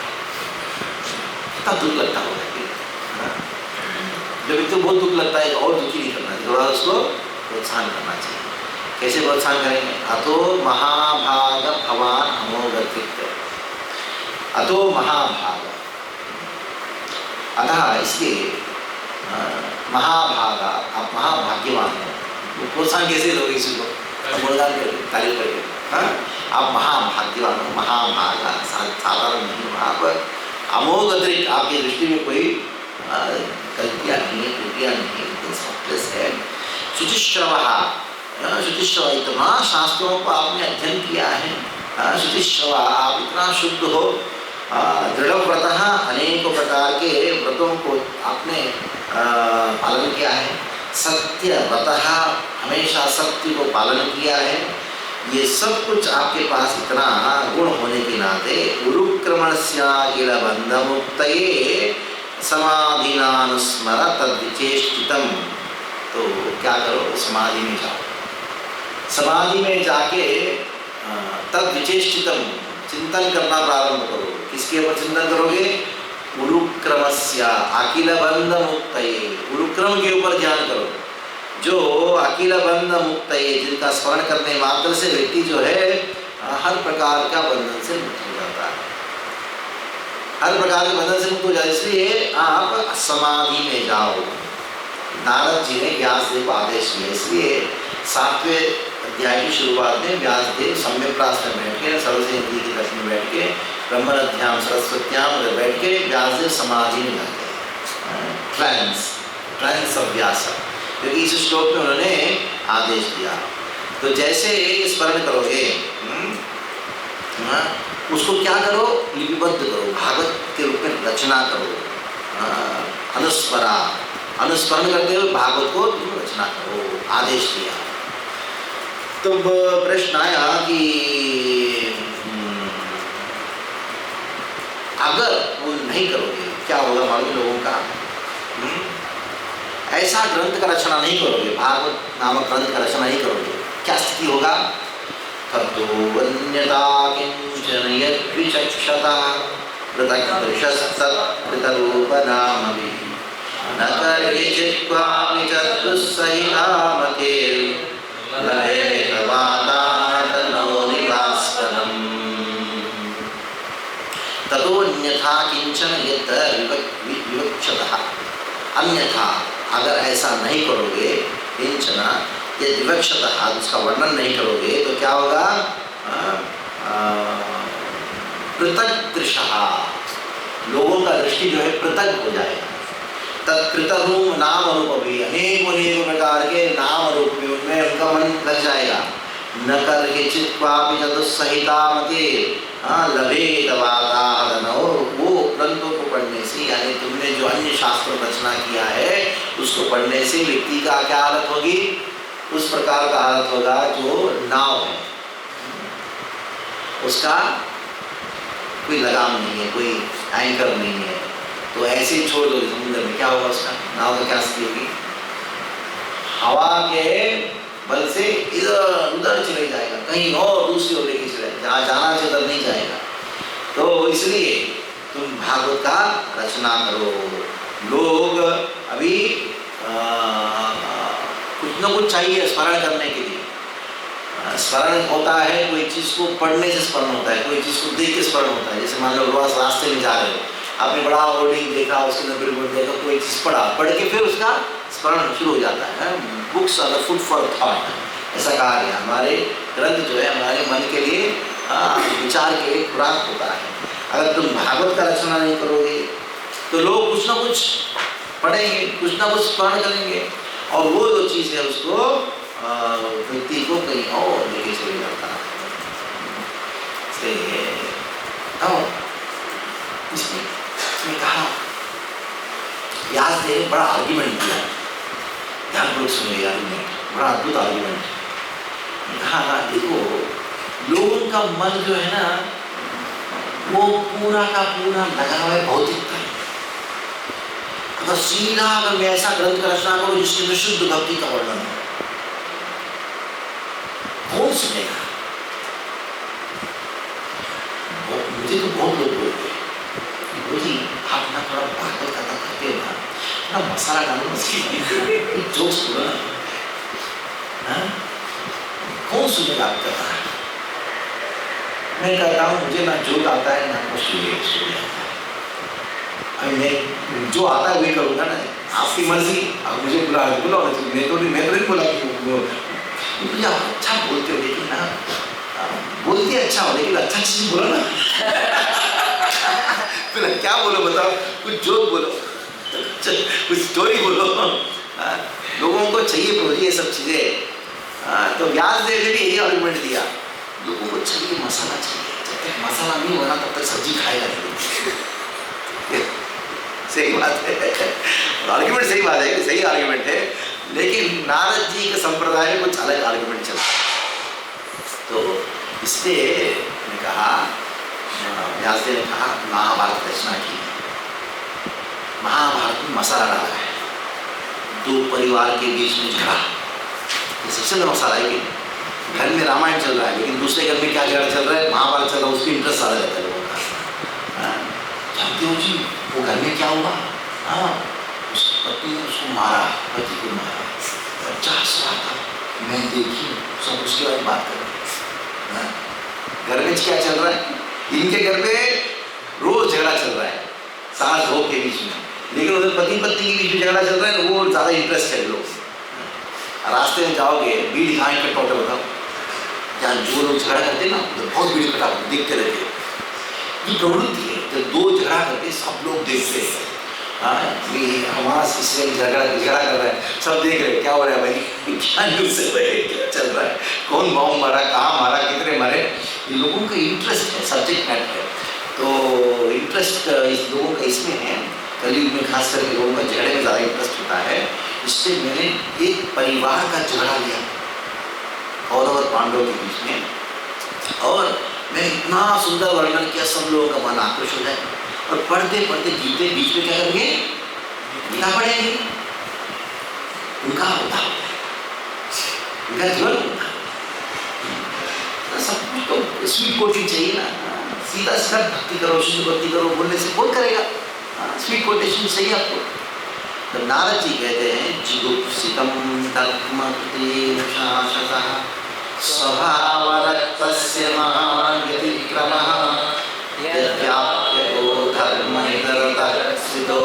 इतना दुख लगता होगा कि जब एक तो बहुत दुख लगता है और दुखी नहीं करना चाहिए, थोड़ा उसको प्रोत्साहन करना चाहिए। कैसे प्रोत्साहन करेंगे? अतो महाभाग भवान अमोघदृक्, अतो महाभाग, अतः इसलिए महाभागा, आप महाभाग्यवान हो। प्रोत्साहन कैसे दोगे किसी को? तारीफ करके, हाँ आप महाभाग्यवान हो, महाभागा, साधारण नहीं हो आप, अमोघदृक्, आपकी दृष्टि में कोई गलतियाँ नहीं है, त्रुटियाँ नहीं है। शुचिश्रवा, शुचिश्रवा, इतना शास्त्रों को आपने अध्ययन किया है, शुचिश्रवा, आप इतना शुद्ध हो, दृढ़व्रतः, अनेकों प्रकार के व्रतों को आपने पालन किया है, सत्यव्रतः, हमेशा सत्य को पालन किया है। ये सब कुछ आपके पास इतना गुण होने के नाते उरुक्रमणस्याखिल बन्धमुक्तये समाधिनानुस्मर तद्विचेष्टितम्, तो क्या करो? समाधि में जाओ, समाधि में जाके तद्विचेष्टितम्, चिंतन करना प्रारंभ करो। किसके ऊपर चिंतन करोगे? उरुक्रमस्य अखिल बंध मुक्तये, उरुक्रम के ऊपर ध्यान करो, जो अखिल बंध मुक्तये, जिनका स्मरण करने मात्र से व्यक्ति जो है हर प्रकार का बंधन से मुक्त हो जाता है, हर प्रकार के बंधन से मुक्त हो जाए। इसलिए आप समाधि में जाओ। नारद जी ने व्यासदेव को आदेश दिया, इसलिए 7वें अध्याय की शुरुआत में व्यासदेव सम्यक् में बैठ के, सर्वसिद्धि की रथ में बैठ के, ब्रह्मरध्याम सरस्वत्याम बैठ के व्यासदेव समाधि में जाते हैं, ट्रांस ऑफ व्यास, क्योंकि इस श्लोक में उन्होंने आदेश दिया। तो जैसे स्मरण करोगे, उसको क्या करो? लिपिबद्ध करो, भागवत के रूप में रचना करो, अनुस्मरा, अनुस्मरण करते हुए भागवत को तुम रचना करो, आदेश दिया। तब प्रश्न आया कि अगर वो नहीं करोगे क्या होगा? मालूम लोगों का, ऐसा ग्रंथ का रचना नहीं करोगे, भागवत नामक ग्रंथ का रचना नहीं करोगे, क्या स्थिति होगा? ततो वन्यता किंचन यद्विचक्षता पृथक्दृशस्तत्पृतरूपनामभि न कर्हिचित् क्वापि च दुस्सहितामते लभेतवातातनो निवास्पदम्। ततो अन्यथा किंचन यत् विवक्षतः, अन्यथा अगर ऐसा नहीं करोगे, किंचन यत् विवक्षतः, उसका वर्णन नहीं करोगे तो क्या होगा? पृथक दृशः, लोगों का दृष्टि जो है पृथक हो जाएगा। तत्कृतरूप नाम रूप भी, अनेक प्रकार के नाम रूप भी उनमें उनका मन लग जाएगा। न कर्हिचित् क्वापि च दुस्सहितामते लभेत वाताहनो, वो ग्रंथों को पढ़ने से, यानी तुमने जो अन्य शास्त्रों रचना किया है उसको पढ़ने से व्यक्ति का क्या हालत होगी? उस प्रकार का हालत होगा जो नाव है, उसका कोई लगाम नहीं है, कोई एंकर नहीं है, तो ऐसे ही छोड़ दो समुद्र में, क्या होगा उसका? नाव का क्या स्थिति होगी? हवा के बल से इधर उधर चले जाएगा, कहीं और दूसरी ओर लेके चले, जहाँ जाना चाहिए उधर नहीं जाएगा। तो इसलिए तुम भागवत का रचना करो। लोग अभी कुछ न कुछ चाहिए स्मरण करने के लिए। स्मरण होता है, कोई चीज़ को पढ़ने से स्मरण होता है, कोई चीज़ को देख के स्मरण होता है। जैसे मान लो रोज रास्ते में जा रहे हो, आपने बड़ा होर्डिंग देखा, उसके अंदर बिल्कुल देखा, कोई चीज़ पढ़ के फिर उसका स्मरण शुरू हो जाता है। Books are the food for thought, ऐसा कहा गया। हमारे ग्रंथ जो है हमारे मन के लिए विचार के लिए खुराक होता है। अगर तुम भागवत का रचना नहीं करोगे तो लोग कुछ ना कुछ पढ़ेंगे, कुछ ना कुछ स्मरण करेंगे, और वो जो चीज़ है उसको व्यक्ति को कहीं और लेके चले जाता है। हंसते तो इसने कहा व्यासदेव ने बड़ा आर्ग्यूमेंट किया। ध्यान लोग सुने आर्ग्यूमेंट, बड़ा अद्भुत आर्ग्यूमेंट। कहा देखो लोगों का मन जो है ना वो पूरा का पूरा लगा हुआ है भौतिकता। अगर सीधा अगर मैं ऐसा ग्रंथ रचना करूं जिसके में शुद्ध भक्ति का वर्णन हो, कौन सुनेगा? मुझे तो बहुत लोग बोलते बोली आप ना थोड़ा भागवत कथा करते हो ना, थोड़ा मसाला डालो उसकी जोक्स बोलो ना, कौन सुनेगा आपका? मैं कहता हूँ मुझे ना जोक आता है ना कुछ आता है। अभी मैं जो आता है वही करूँगा ना, आपकी मर्जी। आप मुझे बुला मैं तो नहीं बोला कि मुझे आप अच्छा बोलते हो, लेकिन ना बोलते अच्छा हो लेकिन अच्छा चीज बोलो ना। फिर क्या बोलो बताओ, कुछ जोक बोलो, कुछ स्टोरी बोलो। लोगों को चाहिए प्रभु जी ये सब चीजें। तो व्यासदेव ने भी यही आर्गुमेंट दिया, लोगों को चाहिए मसाला चाहिए, जब तक मसाला नहीं होना तब तक सब्जी खाएगा नहीं। सही बात है, आर्गुमेंट सही बात है, सही आर्गुमेंट है। लेकिन नारद जी के संप्रदाय में कुछ अलग आर्गुमेंट चलता है। तो इसलिए ने कहा, व्यासदेव ने कहा महाभारत रचना की। महाभारत में मसाला डाला है, दो परिवार के बीच में झगड़ा, सबसे ज्यादा मसाला है कि घर में रामायण चल रहा है लेकिन दूसरे घर में क्या झगड़ा चल रहा है, महाभारत चल रहा है, उसकी इंटरेस्ट ज्यादा रहता है लोगों का। जानते हो जी वो घर में क्या हुआ? उसकी पत्नी ने उसको मारा, पति को मारा, बच्चा हंस रहा था, मैं देखी सब उसके बाद बात कर रहे। घर में क्या चल रहा है? इनके घर में रोज झगड़ा चल रहा है सास बहू के बीच में, लेकिन उधर पति पत्नी के बीच में झगड़ा चल रहा है, वो ज्यादा इंटरेस्ट है लोग। रास्ते में जाओगे भीड़ दिखाएं इकट्ठा होकर बताओ, जहाँ जो लोग झगड़ा करते ना तो बहुत भीड़ इकट्ठा होते देखते रहते। ये प्रवृत्ति है, तो दो झगड़ा करते सब लोग देखते हैं। हमारा इससे झगड़ा कर रहा है, सब देख रहे क्या हो रहा है भाई, क्या न्यूज़ क्या चल रहा है, कौन बॉम्ब मारा, कहाँ मारा, कितने मारे। ये लोगों का इंटरेस्ट है, सब्जेक्ट मैटर है। तो इंटरेस्ट इस लोगों का इसमें है, कलयुग में खास करके लोगों का झगड़े में ज़्यादा इंटरेस्ट होता है। इससे मैंने एक परिवार का झगड़ा लिया कौरव और पांडव के बीच में, और मैं इतना सुंदर वर्णन किया सब लोगों का मन आक्रोश हो जाए। और पढ़ते पढ़ते गीते बीच में क्या करेंगे, गीता पढ़ेंगे, उनका होता है, उनका जीवन होता है। सब कुछ तो स्वीट कोटिंग चाहिए ना, सीधा सीधा भक्ति करो, शुद्ध भक्ति करो बोलने से कौन करेगा? स्वीट कोटेशन चाहिए आपको। तो नारद जी कहते हैं जिगुप्सितम धर्मकृते शासतः स्वभावरक्तस्य महाव्यतिक्रमः यद्याप्यको धर्मनिरतः स्थितो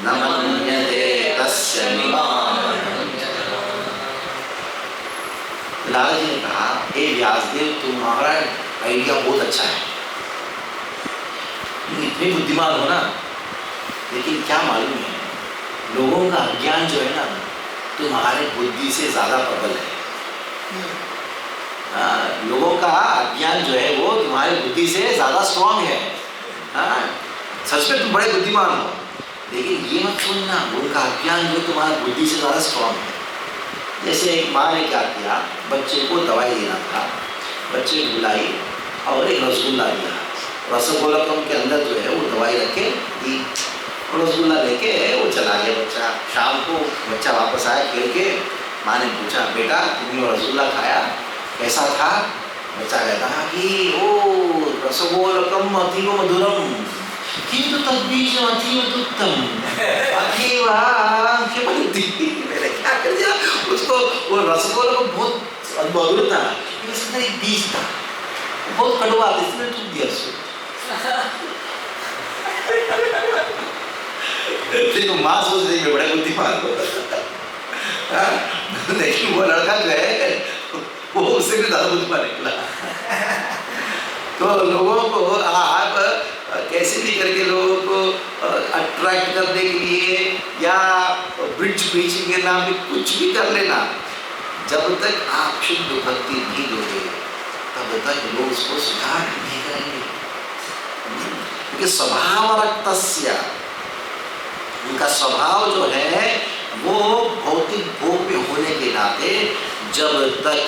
न मन्यते तस्य निवारणम्। नारद जी ने कहा, हे व्यासदेव तुम्हारा आइडिया बहुत अच्छा है, तुम इतने बुद्धिमान हो ना, लेकिन क्या मालूम है लोगों का अज्ञान जो है ना तुम्हारे बुद्धि से ज्यादा प्रबल है। लोगों का अज्ञान जो है वो तुम्हारी बुद्धि से ज्यादा स्ट्रॉन्ग है। सच में तुम बड़े बुद्धिमान हो, लेकिन ये मत सुनना उनका अज्ञान जो तुम्हारी बुद्धि से ज्यादा स्ट्रॉन्ग है। जैसे एक माँ ने क्या किया, बच्चे को दवाई देना था, बच्चे को बुलाई और एक रसगुल्ला दिया, रसगोलकम के अंदर जो है वो दवाई रखे दी, रसगुल्ला लेके वो चला गया बच्चा। शाम को बच्चा वापस आया खेल के, माँ ने पूछा बेटा तुमने रसगुल्ला खाया कैसा था? बच्चा कहता है कि ओ रसगोलकम अतीव मधुरम किंतु तद्बीज अतीव उत्तम। मैंने क्या कर दिया उसको, वो रसगोलकम बहुत मधुर था, इसमें एक बीज था बहुत कड़वा था, इसमें टूट दिया उसको। देखो माँ सोच रही है बड़ा बुद्धिमान हो, लेकिन वो लड़का जो है वो उससे भी ज्यादा बुद्धिमान निकला। तो लोगों को आप कैसे भी करके लोगों को अट्रैक्ट करने के लिए या ब्रिज प्रीचिंग के नाम पे कुछ भी कर लेना, जब तक आप शुद्ध भक्ति नहीं दोगे तब तक लोग उसको स्वीकार नहीं क्योंकि स्वभाव रक्तस्य, उनका स्वभाव जो है वो भौतिक भोग में होने के नाते जब तक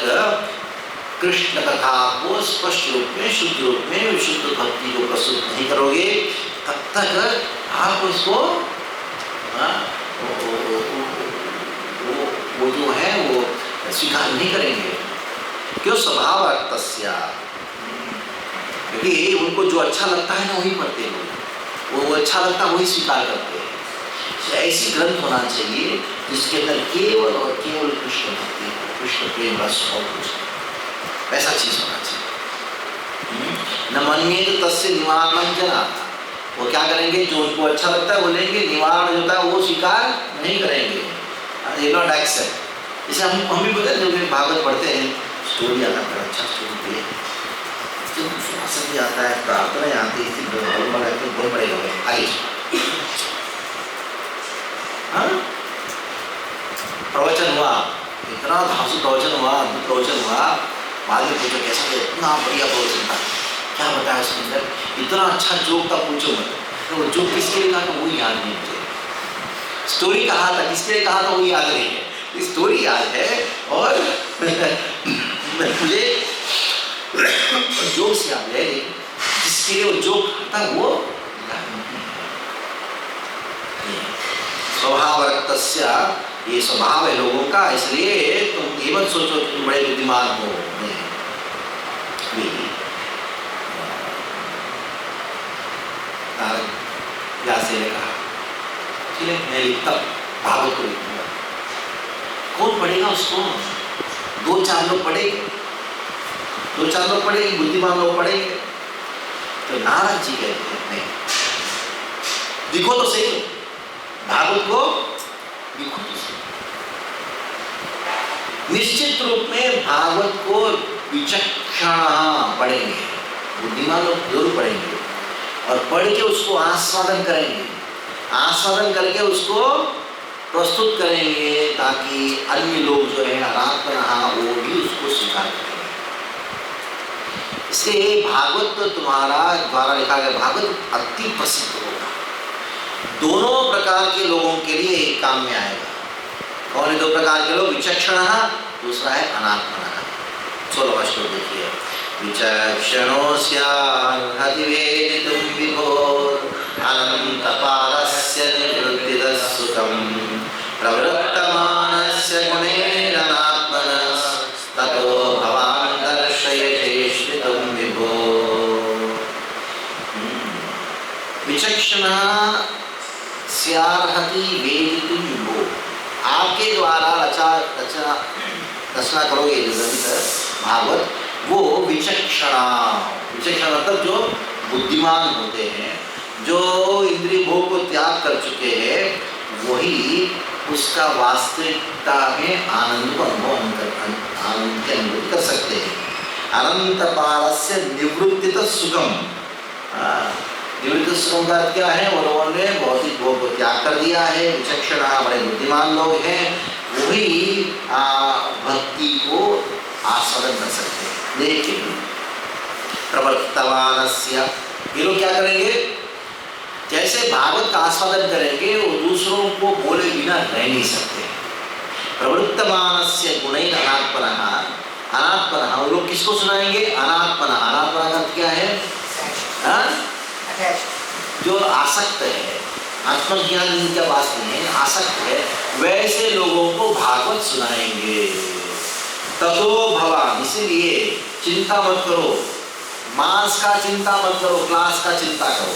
कृष्ण कथा को स्पष्ट रूप में, शुद्ध रूप में, विशुद्ध भक्ति को प्रस्तुत नहीं करोगे, तब तक आप उसको वो जो है वो स्वीकार नहीं करेंगे। क्यों? स्वभाव रक्तस्य, क्योंकि उनको जो अच्छा लगता है ना वही पढ़ते हैं, वो अच्छा लगता है वही स्वीकार करते हैं। ऐसी ग्रंथ होना चाहिए जिसके अंदर केवल और केवल कृष्ण भक्ति, कृष्ण प्रेम रस और कुछ, ऐसा चीज होना चाहिए। न मन्येत तस्य निवारणं जना, वो क्या करेंगे? जो उनको अच्छा लगता है वो लेंगे, निवारण जो होता है वो स्वीकार नहीं करेंगे, they not accept। जैसे हम भी पता है, जब भागवत पढ़ते हैं, स्टोरी आता है, अच्छा स्टोरी जब श्वासन भी आता है, प्रार्थना आती है, बहुत बड़े हो गए आगे। हाँ, प्रवचन हुआ, इतना धांसू प्रवचन हुआ, अद्भुत प्रवचन हुआ, बाद में पूछो कैसा था, इतना बढ़िया प्रवचन था, क्या बताया उसके अंदर, इतना अच्छा जोक था, पूछो मत। तो वो जोक किसके लिए कहा था वो याद नहीं मुझे, स्टोरी कहा था किसके लिए कहा था वो याद नहीं है, स्टोरी याद है और मुझे जोक्स याद है, जिसके लिए वो जोक था वो स्वभाव रक्तस्य, ये स्वभाव है लोगों का, इसलिए तुम ये मत सोचो कि तुम बड़े बुद्धिमान हो। व्यासे ने कहा ठीक है मैं लिखता भागवत को लिखूंगा, कौन पढ़ेगा उसको? 2-4 लोग पढ़ेंगे, 2-4 लोग पढ़ेंगे, बुद्धिमान लोग पढ़ेंगे। तो नारद जी कहते हैं नहीं, लिखो तो सही, भागवत को लिखो तो सही। निश्चित रूप में भागवत को विचक्षण पढ़ेंगे, बुद्धिमान लोग जरूर पढ़ेंगे और पढ़ के उसको आस्वादन करेंगे, आस्वादन करके उसको प्रस्तुत करेंगे ताकि अन्य लोग जो है अनात्मना वो भी उसको स्वीकार करेंगे। इसलिए भागवत तुम्हारा द्वारा लिखा गया भागवत अति प्रसिद्ध होगा, दोनों प्रकार के लोगों के लिए एक काम में आएगा। कौन है 2 प्रकार के लोग? विचक्षण, दूसरा है अनात्मना। 16वां श्लोक देखिए, विचक्षणोऽस्यार्हति वेदितुं विभोर् अनन्तपारस्य निवृत्तितः सुखम् प्रवृत्तमानस्य गुणैरनात्मनस्ततो भवान् दर्शयेष्टितं विभो। विचक्षणस्यार्हति वेदितुं विभो, आपके द्वारा रचना करोगे जो ग्रंथ भागवत, वो विचक्षणा, विचक्षण मतलब जो बुद्धिमान होते हैं, जो इंद्रिय भोग को त्याग कर चुके हैं, वही उसका वास्तविकता में आनंद को अनुभव कर सकते हैं। अनंत पारस्य निवृत्तित सुखम, निवृत्त सुखम का क्या है? वो लोगों ने भौतिक भोग को त्याग कर दिया है, विचक्षणा बड़े बुद्धिमान लोग हैं, वही भक्ति को आस्वादन कर सकते हैं। लेकिन प्रवर्तमानस्य, ये लोग क्या करेंगे? जैसे भागवत का आस्वादन करेंगे वो दूसरों को बोले बिना रह नहीं सकते। प्रवृत्तमानस्य गुणैः अनात्मनः, अनात्मनः वो लोग किसको सुनाएंगे? अनात्मनः, अनात्मनः का क्या है? जो आसक्त है, आत्मज्ञान जिनके पास नहीं है, आसक्त है, वैसे लोगों को भागवत सुनाएंगे। ततो भवान, इसीलिए चिंता मत करो, मास का चिंता मत करो, क्लास का चिंता करो।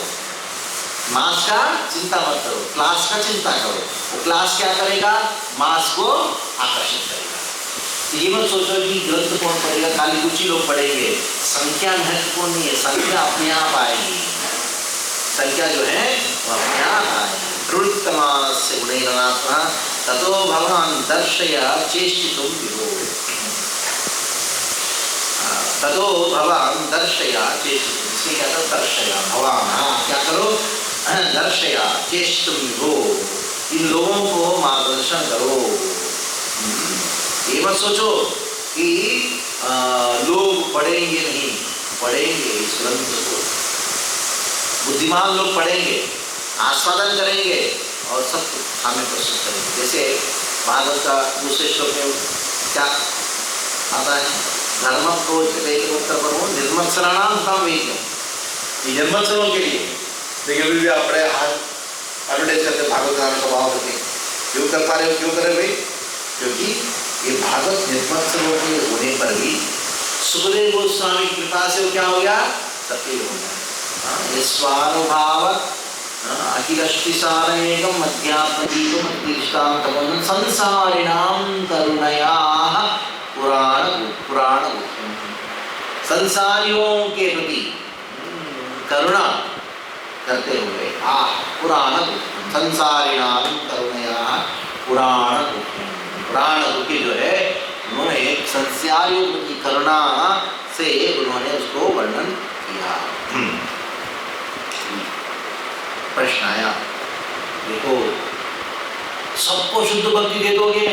मास का चिंता मत करो, क्लास का चिंता करो। वो क्लास क्या करेगा? मास को आकर्षित करेगा। ये मत सोचो कि ग्रंथ कौन पढ़ेगा, खाली कुछ ही लोग पढ़ेंगे, संख्या महत्वपूर्ण नहीं है, संख्या अपने आप आएगी, संख्या जो है वो अपने आप आएगी। प्रवृत्तमानस्य गुणैरनात्मनः ततो भवान् दर्शय चेष्टितुं विभो, ततो भवान् दर्शय चेष्टितुं, इसमें क्या था? दर्शय भवान, क्या करो? दर्शया चेष्टुं विभो, इन लोगों को मार्गदर्शन करो। ये मत सोचो कि लोग पढ़ेंगे नहीं, पढ़ेंगे इस ग्रंथ को, बुद्धिमान लोग पढ़ेंगे, आस्वादन करेंगे और सब सामने प्रस्तुत करेंगे। जैसे भागवत का दूसरे श्लोक में क्या आता है, धर्म को उत्तर पर हो निर्मत्सराणाम काम वेद्यम, ये निर्मत्सरों के लिए। देखिए अभी भी आप बड़े हाथ एडवर्टाइज करते भागवत का स्वभाव करते क्यों कर पा रहे हो, क्यों करे भाई? क्योंकि ये भागवत निर्मत्सरों के होने पर भी सुखदेव गोस्वामी की कृपा से वो क्या हो गया, सत्य हो गया। ये स्वानुभाव अखिलष्टिसारमेकम अध्यात्मदीपम अतिष्ठान्तमं संसारिणां करुणया पुराण संसारियों के प्रति करुणा करते हुए पुराण संसारिणां करुणया पुराण दुखी जो है उन्होंने संसारियों की करुणा से उन्होंने उसको वर्णन किया। प्रश्न आया, देखो सबको शुद्ध भक्ति दे दोगे,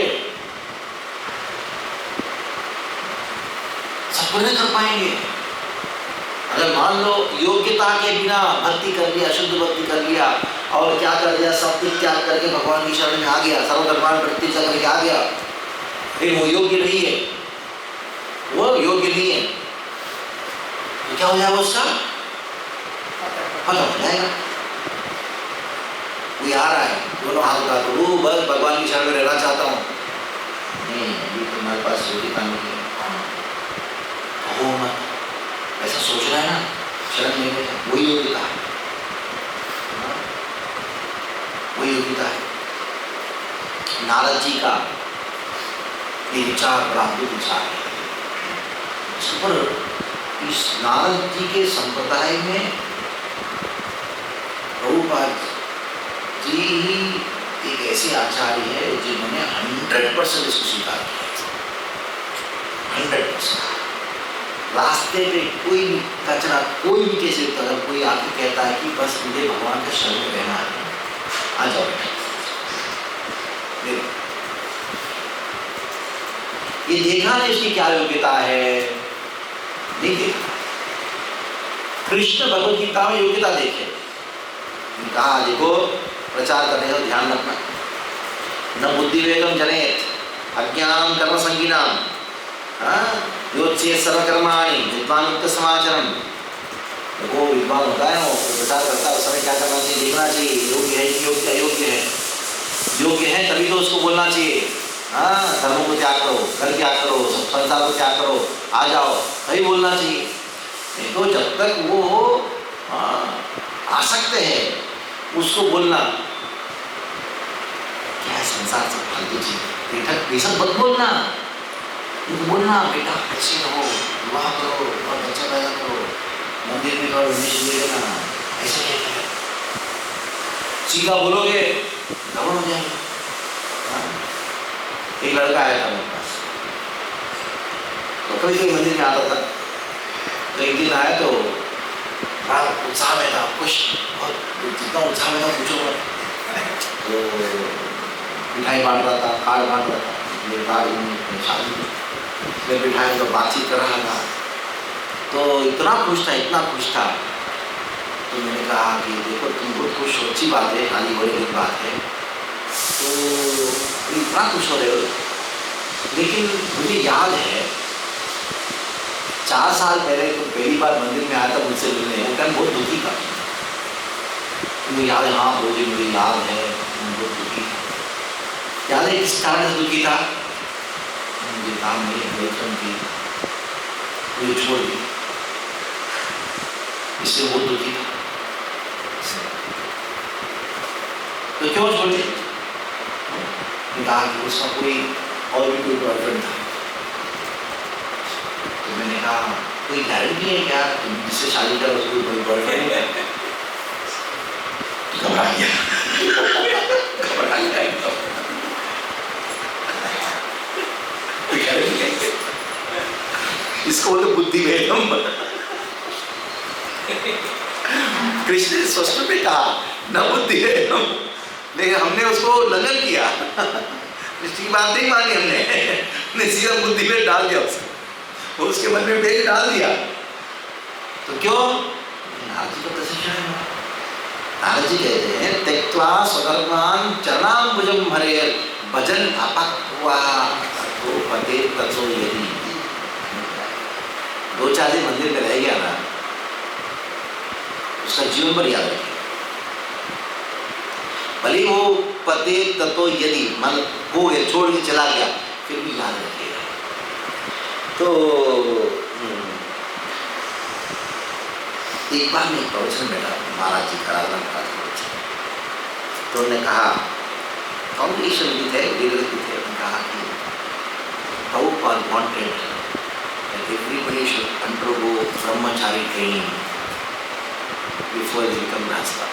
सबको नहीं कर पाएंगे। अगर मान लो योग्यता के बिना भक्ति कर लिया, शुद्ध भक्ति कर लिया और क्या कर दिया, सब कुछ त्याग करके भगवान की शरण में आ गया, सर्वधर्मान परित्यज्य करके आ गया, लेकिन वो योग्य नहीं है, वो योग्य नहीं है, तो क्या हो जाएगा, उसका खत्म हो जाएगा। कोई आ रहा है, दोनों हाथ उठा तो वो बस भगवान की शरण में रहना चाहता हूँ, नहीं अभी तुम्हारे पास योग्यता नहीं है, हो मत ऐसा सोच रहा है ना, शरण में वही योग्यता है, वही योग्यता है। नारद जी का ये विचार बड़ा अद्भुत विचार है। इस पर इस नारद जी के संप्रदाय में प्रभुपाद जी ही एक ऐसे आचार्य है जिन्होंने 100% इसको स्वीकार किया, 100%। रास्ते पे कोई भी कचरा, कोई भी कैसे अगर कोई आके कहता है कि बस मुझे भगवान के शरण में रहना है, आ जाओ ये देखा नहीं इसकी क्या योग्यता है, नहीं देखा। कृष्ण भगवद गीता में योग्यता देखे, कहा देखो प्रचार करने का ध्यान रखना, न बुद्धिवेगम जनेत अज्ञानम कर्म संगीनाम योच्चेत सर्वकर्माणि विद्वान समाचरण। वो विद्वान होता है, वो प्रचार करता है, उस समय क्या करना चाहिए, देखना चाहिए योग्य है कि योग्य अयोग्य है, योग्य है तभी तो उसको बोलना चाहिए, धर्म को त्याग करो, घर त्याग करो, संसार को त्याग करो, आ जाओ, तभी बोलना चाहिए। नहीं तो जब तक वो आ सकते हैं उसको बोलना क्या है, संसार से फालतू चीज ये सब मत बोलना, बोलना बेटा ऐसे रहो, विवाह करो और बच्चा पैदा करो, मंदिर में करो, मिशन देना, ऐसा कहता है। सीधा बोलोगे गड़बड़ हो जाएगा। एक लड़का आया था मेरे पास, तो कभी कभी मंदिर में आता था, तो एक दिन आया तो बड़ा उत्साह में था, खुश, बहुत जितना उत्साह में था पूछो मत। तो मिठाई बांट रहा था, कार्ड बांट रहा था, मेरे कार्ड शादी में बिठाया तो बातचीत कर रहा था, तो इतना खुश था, इतना खुश था। तो मैंने कहा कि देखो तुम बहुत खुश हो, अच्छी बात है, खाली बड़ी बड़ी बात है, तो इतना खुश हो रहे हो, लेकिन मुझे याद है 4 साल पहले तो पहली बार मंदिर में आया था मुझसे मिलने, वो टाइम बहुत दुखी था, मुझे याद है, हाँ मुझे याद है, बहुत दुखी था। याद है किस कारण से दुखी था, मुझे काम नहीं, गर्लफ्रेंड थी, मुझे छोड़ दी, इससे बहुत दुखी था। तो क्यों छोड़ दी? कहा कि उसका कोई और भी कोई बॉयफ्रेंड था। तो मैंने कहा कोई गारंटी है क्या तुम जिससे शादी करो उसको कोई बॉयफ्रेंड है? घबरा गया, घबरा गया एकदम। इसको बोलते बुद्धि वेगम। कृष्ण ने स्पष्ट में कहा न बुद्धि वेगम, लेकिन हमने उसको लंघन किया, इसकी बात नहीं मानी हमने सीधा बुद्धि में डाल दिया उसको, उसके मन में बेच डाल दिया। तो क्यों? नारद जी का प्रशिक्षण है, नारद जी कहते हैं त्यक्त्वा स्वधर्मान् चरणाम्बुजं हरेर् भजन् अपक्वा ततो पते ततो यदि। 2-4 दिन मंदिर में रह गया ना, उसका जीवन भर याद रखेगा। भले वो पते ततो यदि मन हो गया, छोड़ के चला गया, फिर भी याद रखेगा। तो एक बार में प्रवचन बैठा महाराज जी का प्रवचन, तो उन्होंने कहा, कॉम्बिनेशन भी थे, लीडर भी थे, उन्होंने कहा कि Prabhupada wanted that everybody should undergo brahmachari training before they become Rasta.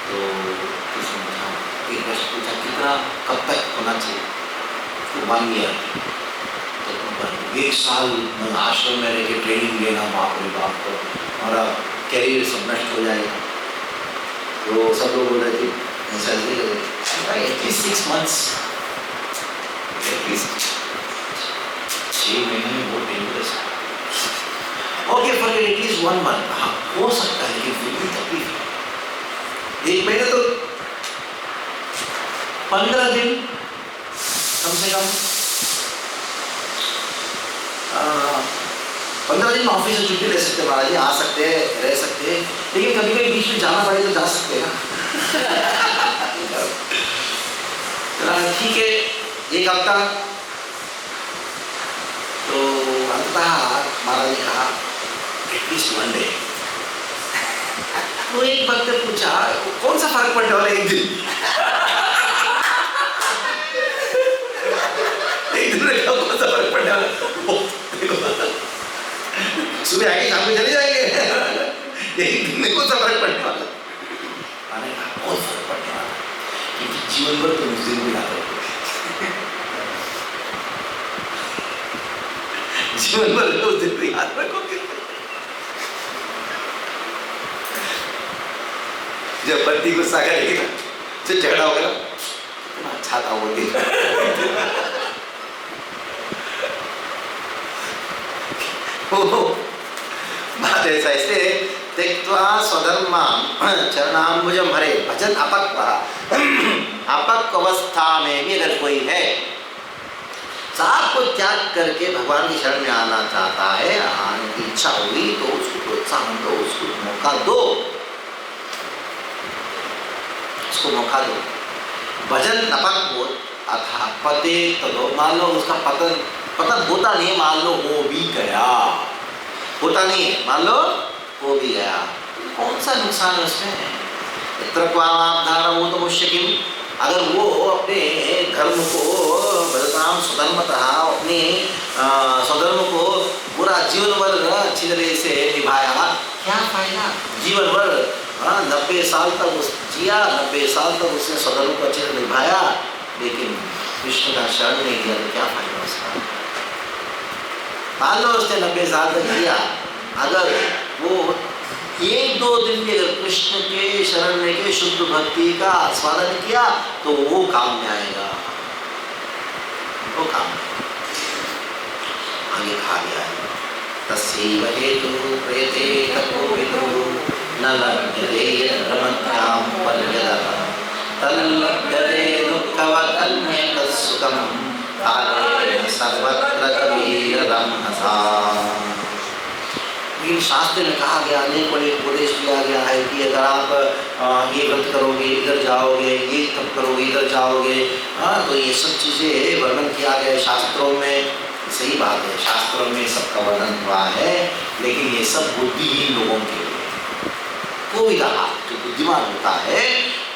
तो किसी ने कहा, एक प्रश्न पूछा कितना कब तक होना चाहिए? तो 1 year। तो 1 साल आश्रम में रह के ट्रेनिंग लेना, बाप रे बाप, को हमारा कैरियर सब नष्ट हो जाएगा। तो सब लोग बोल रहे थे ऐसा एटलीस्ट 6 months, एटलीस्ट 6 महीने में बहुत डेंजरस है। ओके फॉर एटलीस्ट 1 month, हाँ हो सकता है, लेकिन फिर भी तकलीफ है। 1 महीने तो 15 दिन कम से कम, 15 दिन ऑफिस से छुट्टी ले सकते हैं महाराज जी, आ सकते हैं, रह सकते हैं, लेकिन कभी कभी बीच में जाना पड़े तो जा सकते हैं ना। ठीक है, 1 हफ्ता। तो अंततः महाराज ने कहा एटलीस्ट 1 day। तो एक वक्त पूछा कौन सा फर्क पड़ने वाला 1 दिन? एक दिन में कौन सा फर्क पड़ने वाला? सुबह आएंगे शाम को चले जाएंगे, एक दिन में कौन सा फर्क पड़ने वाला? मैंने कहा बहुत फर्क पड़ने वाला, क्योंकि जीवन भर तुम उस दिन को याद रखोगे, जीवन भर उस दिन को याद रखोगे। जब पति गुस्सा करेगी ना, तो झगड़ा होगा, कितना अच्छा था वो दिन। बात ऐसा, इसलिए त्यक्त्वा स्वधर्मान् चरणाम्बुजं हरेर् भजन् अपक्वा। अपक्व अवस्था में भी अगर कोई है, साथ को त्याग करके भगवान की शरण में आना चाहता है, आने की इच्छा हुई, तो उसको प्रोत्साहन दो, उसको मौका दो, उसको मौका दो। भजन नपक अथा पते तदो, मान लो उसका पतन होता नहीं है, मान लो हो भी गया, होता नहीं है, मान लो हो भी गया, कौन सा नुकसान है उसमें? वो तो मुश्किल, अगर वो अपने धर्म को बदनाम स्वधर्मतः, अपने स्वधर्म को पूरा जीवन भर अच्छी तरह से निभाया, क्या फायदा? जीवन भर 90 साल तक उस जिया, 90 साल तक उसने स्वधर्म को अच्छे से निभाया, लेकिन कृष्ण का शरण नहीं दिया, तो क्या फायदा उसका? मान लो उसने 90 साल तक जिया, अगर वो 1-2 दिन भी अगर कृष्ण के शरण में के शुद्ध भक्ति का आस्वादन किया, तो वो काम में आएगा, वो काम में आगे खा गया है। तस्यैव हेतु प्रेते तपोविदो न लभ्यते यद्रमत्यां पर्यदः तल्लभ्यते दुःखवदन्यतः सुखं कालेन सर्वत्र कबीररमहसा। लेकिन शास्त्र में कहा गया, अनेक बड़े उपदेश दिया गया है कि अगर आप ये व्रत करोगे इधर जाओगे, ये तप करोगे इधर जाओगे, तो ये सब चीज़ें वर्णन किया गया है शास्त्रों में। सही बात है, शास्त्रों में सबका वर्णन हुआ है, लेकिन ये सब बुद्धिहीन लोगों के लिए। कोई रहा जो बुद्धिमान होता है,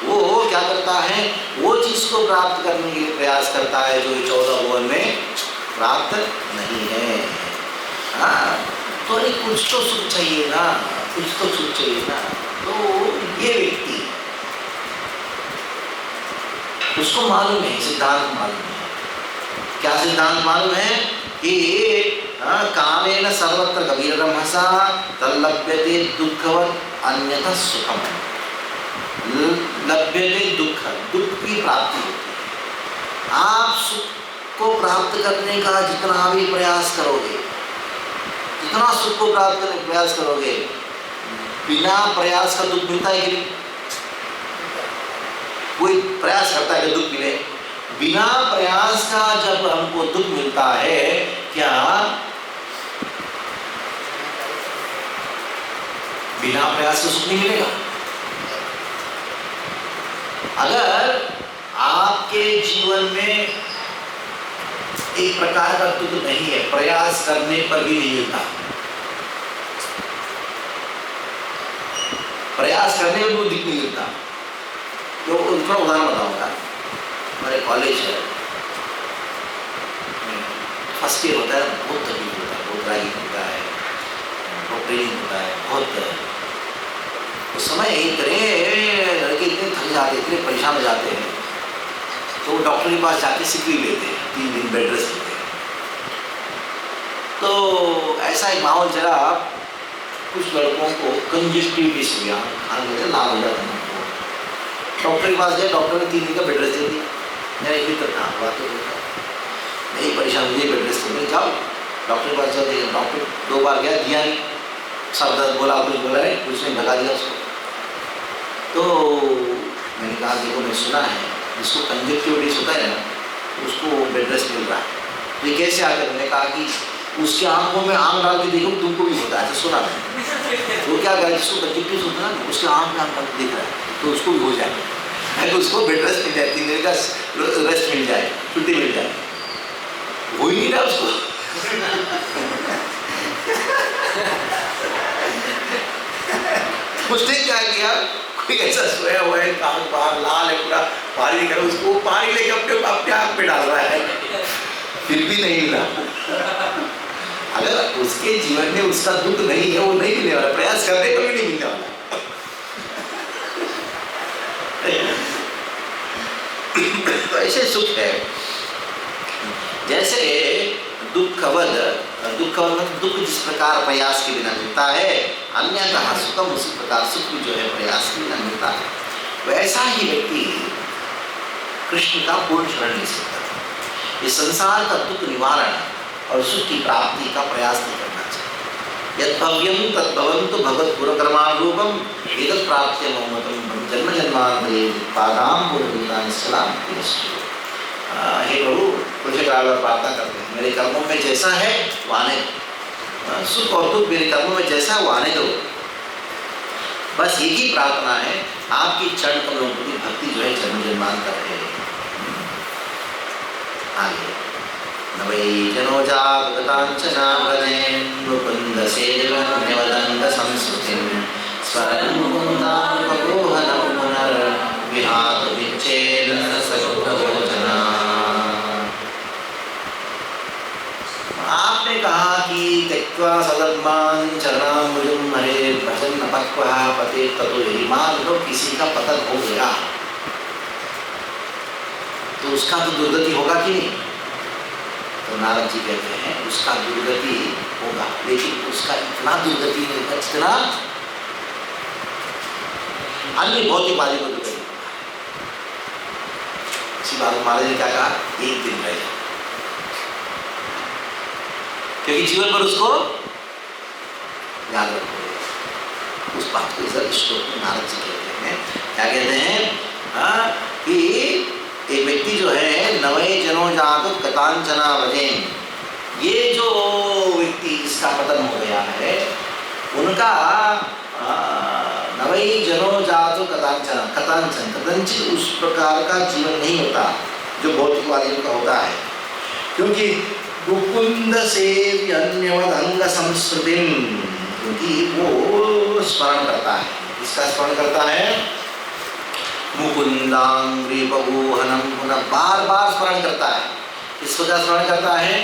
वो क्या करता है, वो चीज़ को प्राप्त करने के लिए प्रयास करता है जो 14 भुवन में प्राप्त नहीं है। तो अरे कुछ तो सुख चाहिए ना, कुछ तो सुख चाहिए ना। तो ये व्यक्ति, उसको मालूम है, सिद्धांत मालूम है। क्या सिद्धांत मालूम है कि कामेन सर्वत्र कबीररमहसा तल्लभ्यते दुःखवत् अन्यथा सुखम। लभ्यते दुःख, दुख की प्राप्ति होती है। आप सुख को प्राप्त करने का जितना भी प्रयास करोगे, जितना सुख को प्राप्त करने का प्रयास करोगे, बिना प्रयास का दुख मिलता है कि नहीं? कोई प्रयास करता है कि दुख मिले? बिना प्रयास का जब हमको दुख मिलता है, क्या बिना प्रयास का सुख नहीं मिलेगा? अगर आपके जीवन में एक प्रकार का दुख नहीं है, प्रयास करने पर भी नहीं मिलता, प्रयास करने में भी दुख नहीं मिलता। तो उनका उदाहरण बताऊंगा। हमारे कॉलेज है, फर्स्ट ईयर होता है, बहुत तकलीफ होता है, बहुत राइट होता है, बहुत ट्रेनिंग होता है, बहुत उस समय इतने लड़के इतने थक जाते, इतने परेशान हो जाते हैं, तो डॉक्टर के पास जाके सिक लीव लेते हैं, 3 दिन बेड रेस्ट लेते हैं। तो ऐसा एक माहौल चला, कुछ लड़कों को कंजस्टिविटिस हो गया, लाभ हो जाता है। डॉक्टर के पास गए, डॉक्टर ने 3 दिन का बेड रेस्ट दे दिया। मेरा एक मित्र था, बात तो नहीं परेशान हुई, बेड रेस्ट में जाओ डॉक्टर के पास जाओ। डॉक्टर 2 बार गया, दिया नहीं, सर दर्द बोला, कुछ बोला नहीं, कुछ नहीं, भगा दिया उसको। तो मैंने कहा देखो, मैं सुना है जिसको कंजक्टिविटिस होता है ना, उसको बेड रेस्ट मिल रहा है। तो ये कैसे आकर? मैंने कहा कि उसके आंखों में आंख डाल के देखो, तुमको भी होता है, ऐसा सुना मैंने। वो क्या कहा, जिसको कंजक्टिविटिस होता है ना, उसके आंख में आंख डाल के देख रहा है, तो उसको भी हो जाए, तो उसको बेड रेस्ट मिल जाए, 3 दिन का रेस्ट मिल जाए, छुट्टी मिल जाए। हो ही नहीं रहा उसको। उसने क्या किया, कोई ऐसा सोया हुआ है, कान बाहर लाल है, पूरा पानी करो, उसको पानी लेके अपने आँख पे डाल रहा है, फिर भी नहीं मिला। अगर उसके जीवन में उसका दुख नहीं है, वो नहीं मिलने वाला, प्रयास करने पर भी नहीं मिलने वाला। तो ऐसे सुख है, जैसे दुख जिस प्रकार प्रयास के बिना मिलता है, अन्यथा सुखम उसी प्रकार सुख जो है प्रयास के बिना मिलता है। वैसा ही व्यक्ति कृष्ण का पूर्ण शरण ले सकता है। इस संसार का दुख निवारण और सुख की प्राप्ति का प्रयास नहीं करना चाहिए। यद भव्यम तद भवन्तु भगवत पुरकर्मारूपम एतत् प्राप्त्य ममतम जन्म जन्मांतरे पादाम पूर्णितानि सलामति नश्चितो। हे प्रभु, मुझे प्रार्थना करते हैं, मेरे कर्मों में जैसा है वो आने दो, सुख और दुख मेरे कर्मों में जैसा है वो आने दो। बस एक ही प्रार्थना है, आपकी चरण कमलों की भक्ति जो है जन्म जन्मांतर है। आगे न वै जनो जागतांचना भजेन मुकुंद सेवन्यवदंग संस्कृतिं स्वरं मुकुंदां बभूहनं पुनर् विहात विच्छेदन सकुभोजना। आपने कहा कि त्यक्त्वा सधर्मान् चरणाम्बुजं हरे भजन अपक्वः पतेत् ततो यदि मान लो किसी का पतन हो गया तो उसका तो दुर्गति होगा कि नहीं? तो नारद जी कहते हैं उसका दुर्गति होगा, लेकिन उसका इतना दुर्गति नहीं होगा जितना अन्य भौतिकवादी को दुर्गति होगा। इसी बात महाराज ने क्या कहा, एक दिन रह जाए, क्योंकि जीवन पर उसको याद रखो। उस बात को इधर श्लोक में नारद जी कहते हैं, क्या कहते हैं कि एक व्यक्ति जो है नवै जनो जात कथांचना भजेन, ये जो व्यक्ति इसका पतन हो गया है उनका नवै जनो जात कथांचना, कथंचित उस प्रकार का जीवन नहीं होता जो भौतिकवादियों का होता है, क्योंकि मुकुंद सेव्यन्यवदंग संस्कृतिं, क्योंकि वो स्मरण करता है, इसका स्मरण करता है मुकुंदांग्री बभूहनम, पुनः बार बार स्मरण करता है। किस प्रकार स्मरण करता है?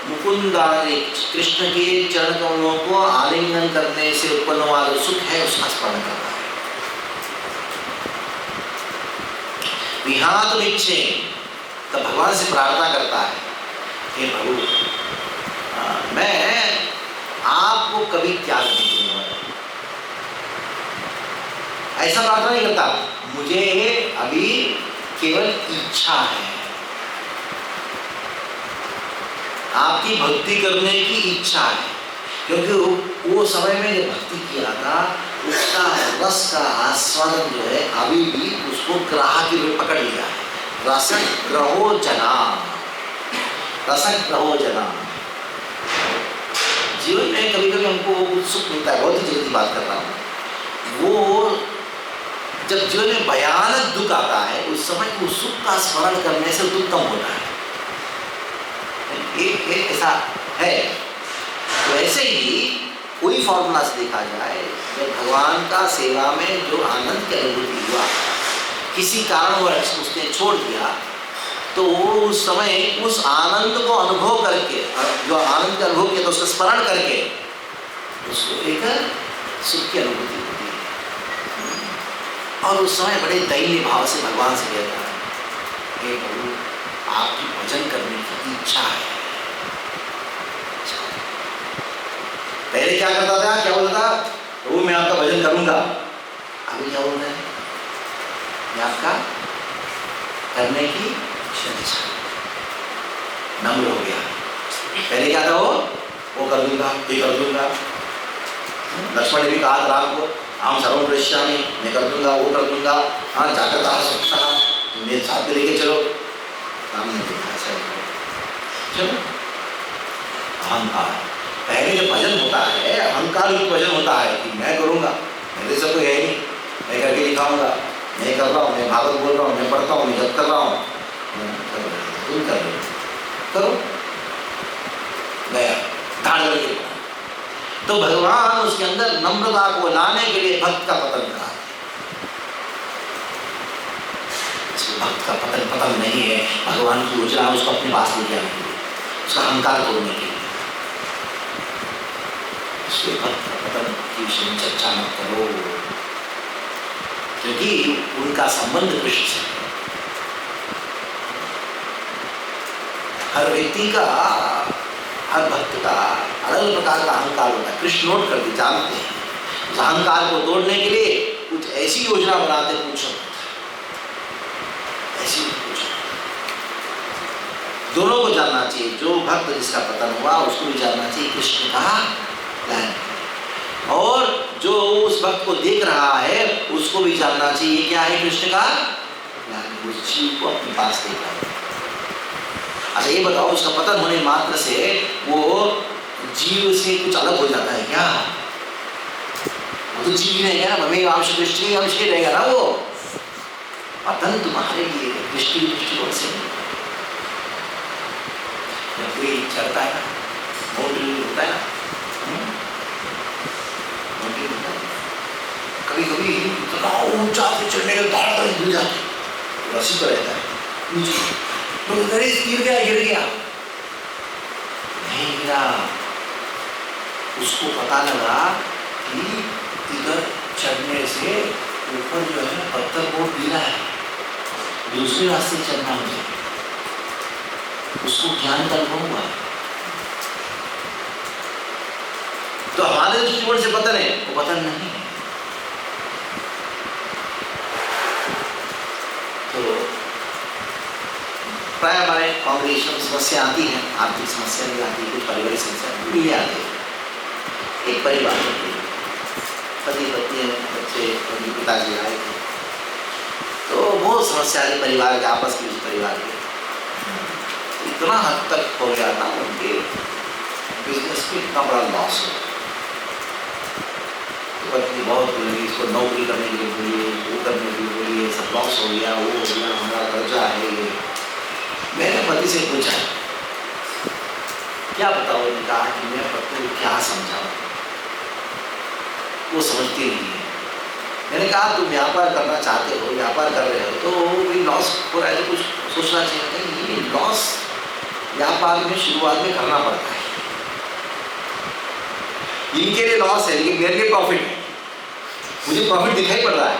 मुकुंदांग्री, कृष्ण के चरण कमलों को आलिंगन करने से उत्पन्न हुआ जो सुख है उसका स्मरण करता है। विहात विच्छे, तो भगवान से प्रार्थना करता है, हे प्रभु मैं आपको कभी त्याग नहीं दूंगा। ऐसा प्रार्थना नहीं करता, मुझे अभी केवल इच्छा है, आपकी भक्ति करने की इच्छा है, क्योंकि वो समय में जब भक्ति किया था उसका रस का आस्वादन जो है अभी भी उसको ग्राह के रूप पकड़ लिया है। रसग्रहो जना, रसग्रहो जना। जीवन में कभी कभी हमको उत्सुक मिलता है, बहुत ही जल्दी बात कर रहा हूँ, वो जब जीवन में भयानक दुख आता है उस समय उस सुख का स्मरण करने से दुख कम होता है। एक ऐसा है। तो ऐसे ही कोई फॉर्मूला से देखा जाए, जब भगवान का सेवा में जो आनंद की अनुभूति हुआ, किसी कारणवश उसने छोड़ दिया, तो उस समय उस आनंद को अनुभव करके, जो आनंद का अनुभव किया तो उसका स्मरण करके उसको एक सुख की अनुभूति होती है। और उस समय बड़े दैन्य भाव से भगवान से कहता है, हे प्रभु, आपकी भजन करने की इच्छा है। पहले क्या करता था, क्या बोलता था, प्रभु मैं आपका भजन करूंगा। अभी क्या बोल रहे हैं, मैं आपका करने की इच्छा, नम्र हो गया। पहले क्या था, वो कर दूंगा, ये कर दूंगा। लक्ष्मण ने भी कहा राम को, हम सर्वं करिष्यामि, मैं कर दूंगा, वो कर दूंगा, हाँ जाकर सकता, मेरे साथ में लेके चलो। राम ने देखा चलो, अहंकार। पहले जब भजन होता है, अहंकार युक्त भजन होता है कि मैं करूंगा, मेरे से कोई है नहीं, मैं करके दिखाऊंगा, मैं कर रहा हूँ, मैं भागवत बोल रहा हूँ, मैं पढ़ता हूँ, मैं जप कर रहा हूँ, तुम कर रहे हो, करो, गया धाड़ करके। तो भगवान उसके अंदर नम्रता को लाने के लिए भक्त का पतन करा। भक्त का पतन नहीं है, भगवान की योजना उसको अपने पास लेके आने के लिए, उसका अहंकार तोड़ने के लिए। इसलिए भक्त का पतन की विषय में चर्चा मत करो, क्योंकि उनका संबंध कृष्ण से। हर व्यक्ति का, हर भक्त का अलग अलग प्रकार का अहंकार होता है। कृष्ण नोट करके जानते हैं, उस अहंकार को तोड़ने के लिए कुछ ऐसी योजना बनाते, पूछो ऐसी पूछो। दोनों को जानना चाहिए, जो भक्त जिसका पतन हुआ उसको भी जानना चाहिए कृष्ण का प्लान, और जो उस भक्त को देख रहा है उसको भी जानना चाहिए क्या है कृष्ण का प्लान। उस जीव को अपने पास देख रहा है। अच्छा ये बताओ, उसका पतन होने मात्र से वो जीव से कुछ अलग हो जाता है क्या? वो तो जीव ही रहेगा ना, मम्मी अंश दृष्टि अंश ही रहेगा ना। वो पतन तुम्हारे लिए दृष्टिकोण से जब कोई चढ़ता है ना, मोटी होता है ना, कभी कभी इतना ऊंचा से चढ़ने के बाद गिर जाते, रस्सी पर रहता है नीचे, तो गिर गया नहीं गिरा। उसको पता लगा कि इधर चढ़ने से ऊपर जो है पत्थर बहुत गिरा है, दूसरे रास्ते चढ़ना मुझे, उसको ज्ञान का अनुभव हुआ। तो हमारे दृष्टिकोण से पतन है, वो पतन नहीं है। तो प्राय हमारे कांग्रेगेशन समस्या आती है, आर्थिक समस्या भी आती है, कुछ पारिवारिक समस्या भी आती है। एक परिवार पति पत्नी बच्चे पिताजी आए थे, तो बहुत समस्या आई परिवार के, आपस के परिवार के। इतना हद तक हो गया था उनके बिजनेस में, इतना बड़ा लॉस हो। पत्नी बहुत लगी, इसको नौकरी करने के लिए बोलिए, वो करने के लिए बोलिए, सब लॉस हो गया, वो हो गया, हमारा कर्जा है ये। मैंने पति से पूछा क्या बताओ, उन्होंने कहा कि मैं पत्नी को क्या समझाऊं, वो समझती नहीं है। मैंने कहा तुम व्यापार करना चाहते हो, व्यापार कर रहे हो, तो भी लॉस हो रहा है तो कुछ सोचना चाहिए। ये लॉस व्यापार में शुरुआत में करना पड़ता है, इनके लिए लॉस है लेकिन मेरे लिए प्रॉफिट है, मुझे प्रॉफिट दिखाई पड़ रहा है।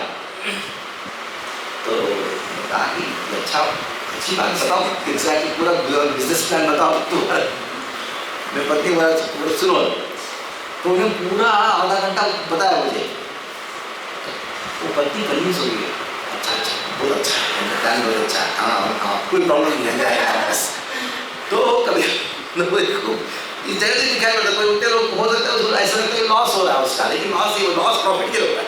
तो कहा कि अच्छा अच्छी बात बताओ, एग्जैक्टली पूरा बिजनेस प्लान बताओ तुम्हारा। मैं पत्नी बोला सुनो, तो उन्हें पूरा आधा घंटा बताया मुझे। वो पत्नी कन्विंस हो गई, अच्छा बहुत अच्छा प्लान, बहुत अच्छा, हाँ कोई प्रॉब्लम नहीं है। तो कभी इस जगह से दिखाई पड़ता है। कोई उतने लोग हो सकता है उसको ऐसा लगता है लॉस हो रहा है उसका, लेकिन लॉस नहीं, वो लॉस प्रॉफिट के हो रहा है।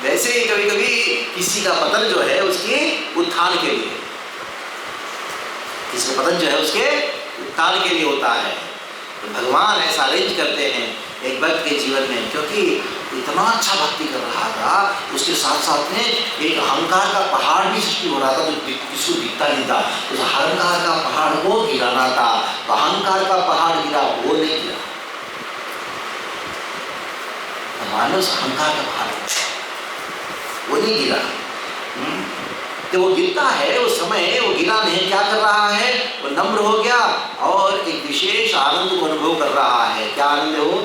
वैसे ही कभी कभी किसी का पतन जो है उसके उत्थान के लिए, किसी का पतन जो है उसके उत्थान के लिए होता है। तो भगवान ऐसा अरेंज करते हैं एक भक्त के जीवन में, क्योंकि इतना अच्छा भक्ति कर रहा था, उसके साथ साथ में एक अहंकार का पहाड़ भी सृष्टि हो रहा था जो किसी को दिखता नहीं था। उस अहंकार का पहाड़ को गिराना था, तो अहंकार का पहाड़ गिरा, वो नहीं गिरा। मानस अहंकार का पहाड़ वो नहीं गिरा। तो वो गिरता है उस समय, वो गिरा नहीं, क्या कर रहा है, वो नम्र हो गया और एक विशेष आनंद को अनुभव कर रहा है। क्या आनंद है वो?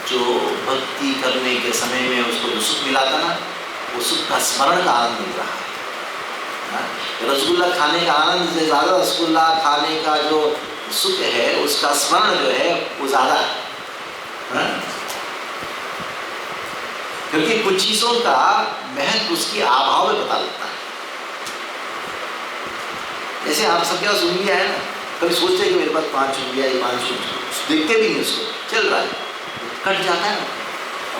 जो भक्ति करने के समय में उसको जो सुख मिला था ना, वो सुख का स्मरण का आनंद मिल रहा है। रसगुल्ला खाने का आनंद से ज़्यादा रसगुल्ला खाने का जो सुख है उसका स्मरण जो है वो ज़्यादा है। क्योंकि कुछ चीज़ों का महत्व उसकी अभाव में पता लगता है। जैसे आप सबके पास उंगलियां है ना, कभी सोचते हैं कि मेरे पास 5 उंगलियां, 5 देखते भी नहीं उसको, चल रहा है, कट जाता है ना,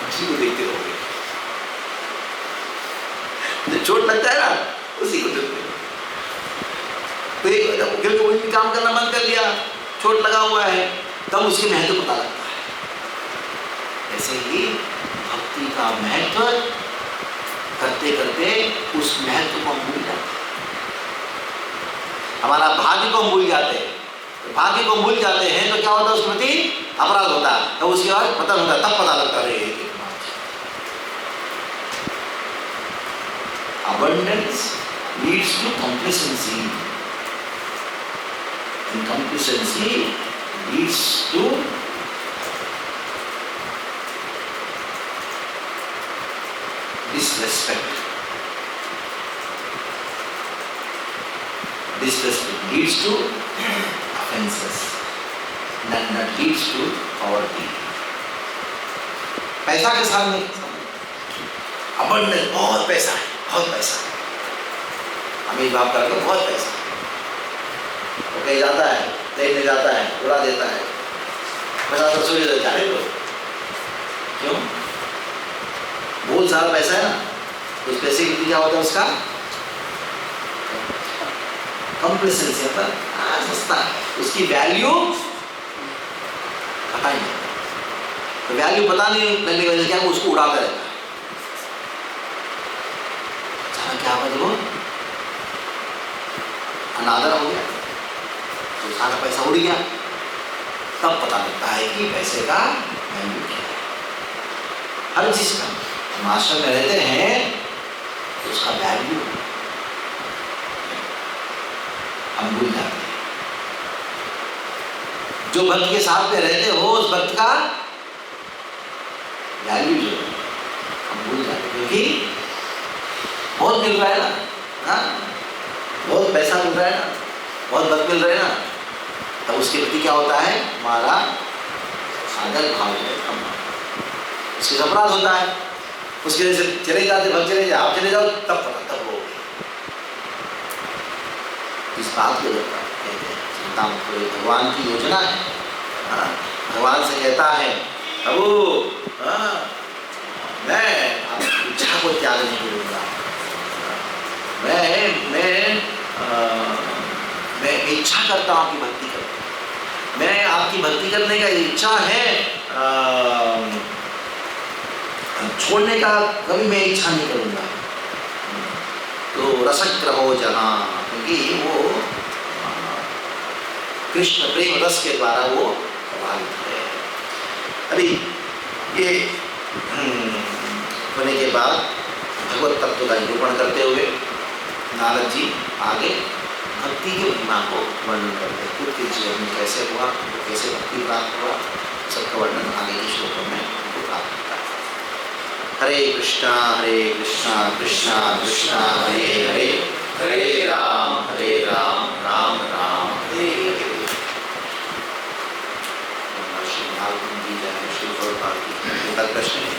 उसी को देखते रहोगे। जब चोट लगता है ना, उसी को देखते रहो। तो क्योंकि काम करना बंद कर दिया, चोट लगा हुआ है, तब उसके महत्व पता लगता है। ऐसे ही भक्ति का महत्व करते करते उस महत्व को हम भूल जाते हैं। हमारा भाग्य को हम भूल जाते हैं। भाग्य को भूल जाते हैं तो क्या होता है, उसके प्रति अपराध होता है, तो उसके बाद पतन होता है, तब पता लगता है। Abundance leads to complacency, and complacency leads to disrespect. Disrespect leads to offenses, and that leads to poverty. पैसा के सामने abundance, बहुत पैसा है, बहुत पैसा है, अमीर बाप का तो बहुत पैसा है, वो कहीं जाता है, देखने जाता है, उड़ा देता है, 50 रसोई देता है। क्यों? बहुत सारा पैसा है ना, उस पैसे की क्या होता है, उसका कंप्लेसेंसी पर सस्ता है, उसकी वैल्यू पता ही नहीं। तो वैल्यू पता नहीं लगने की वजह क्या, वो उसको उड़ाता रहता है। क्या हुआ, जब अनादर हो गया तो सारा पैसा उड़ गया, तब पता लगता है कि पैसे का वैल्यू क्या है। हर चीज का हम आश्रम में रहते हैं तो उसका वैल्यू हम भूल जाते हैं। जो भक्त के साथ में रहते हो उस भक्त का वैल्यू जो है हम भूल जाते हैं, क्योंकि बहुत मिल रहा है ना, हाँ, बहुत पैसा मिल रहा है ना, बहुत भक्त मिल रहे हैं ना, तब तो उसके प्रति क्या होता है, हमारा आदर भाव जो है कम, उसके अपराध होता है। उसके वजह से चले जाते, भक्त चले जाओ, आप चले जाओ, तब पता, तब हो इस बात को कहते हैं चिंता मत करो, भगवान की योजना है। हाँ, भगवान से कहता है प्रभु, हाँ, मैं इच्छा को त्याग नहीं करूँगा, मैं इच्छा करता हूँ आपकी भक्ति करने, मैं आपकी भक्ति करने का इच्छा है, छोड़ने का कभी मैं इच्छा नहीं करूँगा। तो रसक रहो जहाँ, क्योंकि वो कृष्ण प्रेम रस के द्वारा वो प्रभावित है। अभी ये होने के बाद भगवत तत्व का निरूपण करते हुए नारद जी आगे भक्ति की महिमा को वर्णन करते हैं। खुद के जीवन में कैसे हुआ, कैसे भक्ति प्राप्त हुआ, सबका वर्णन आगे के श्लोकों में प्राप्त होता है। हरे कृष्णा कृष्णा कृष्णा हरे हरे, हरे राम राम राम हरे हरे। श्री भागवत जी जय, श्री प्रभुपाद की प्रश्न है।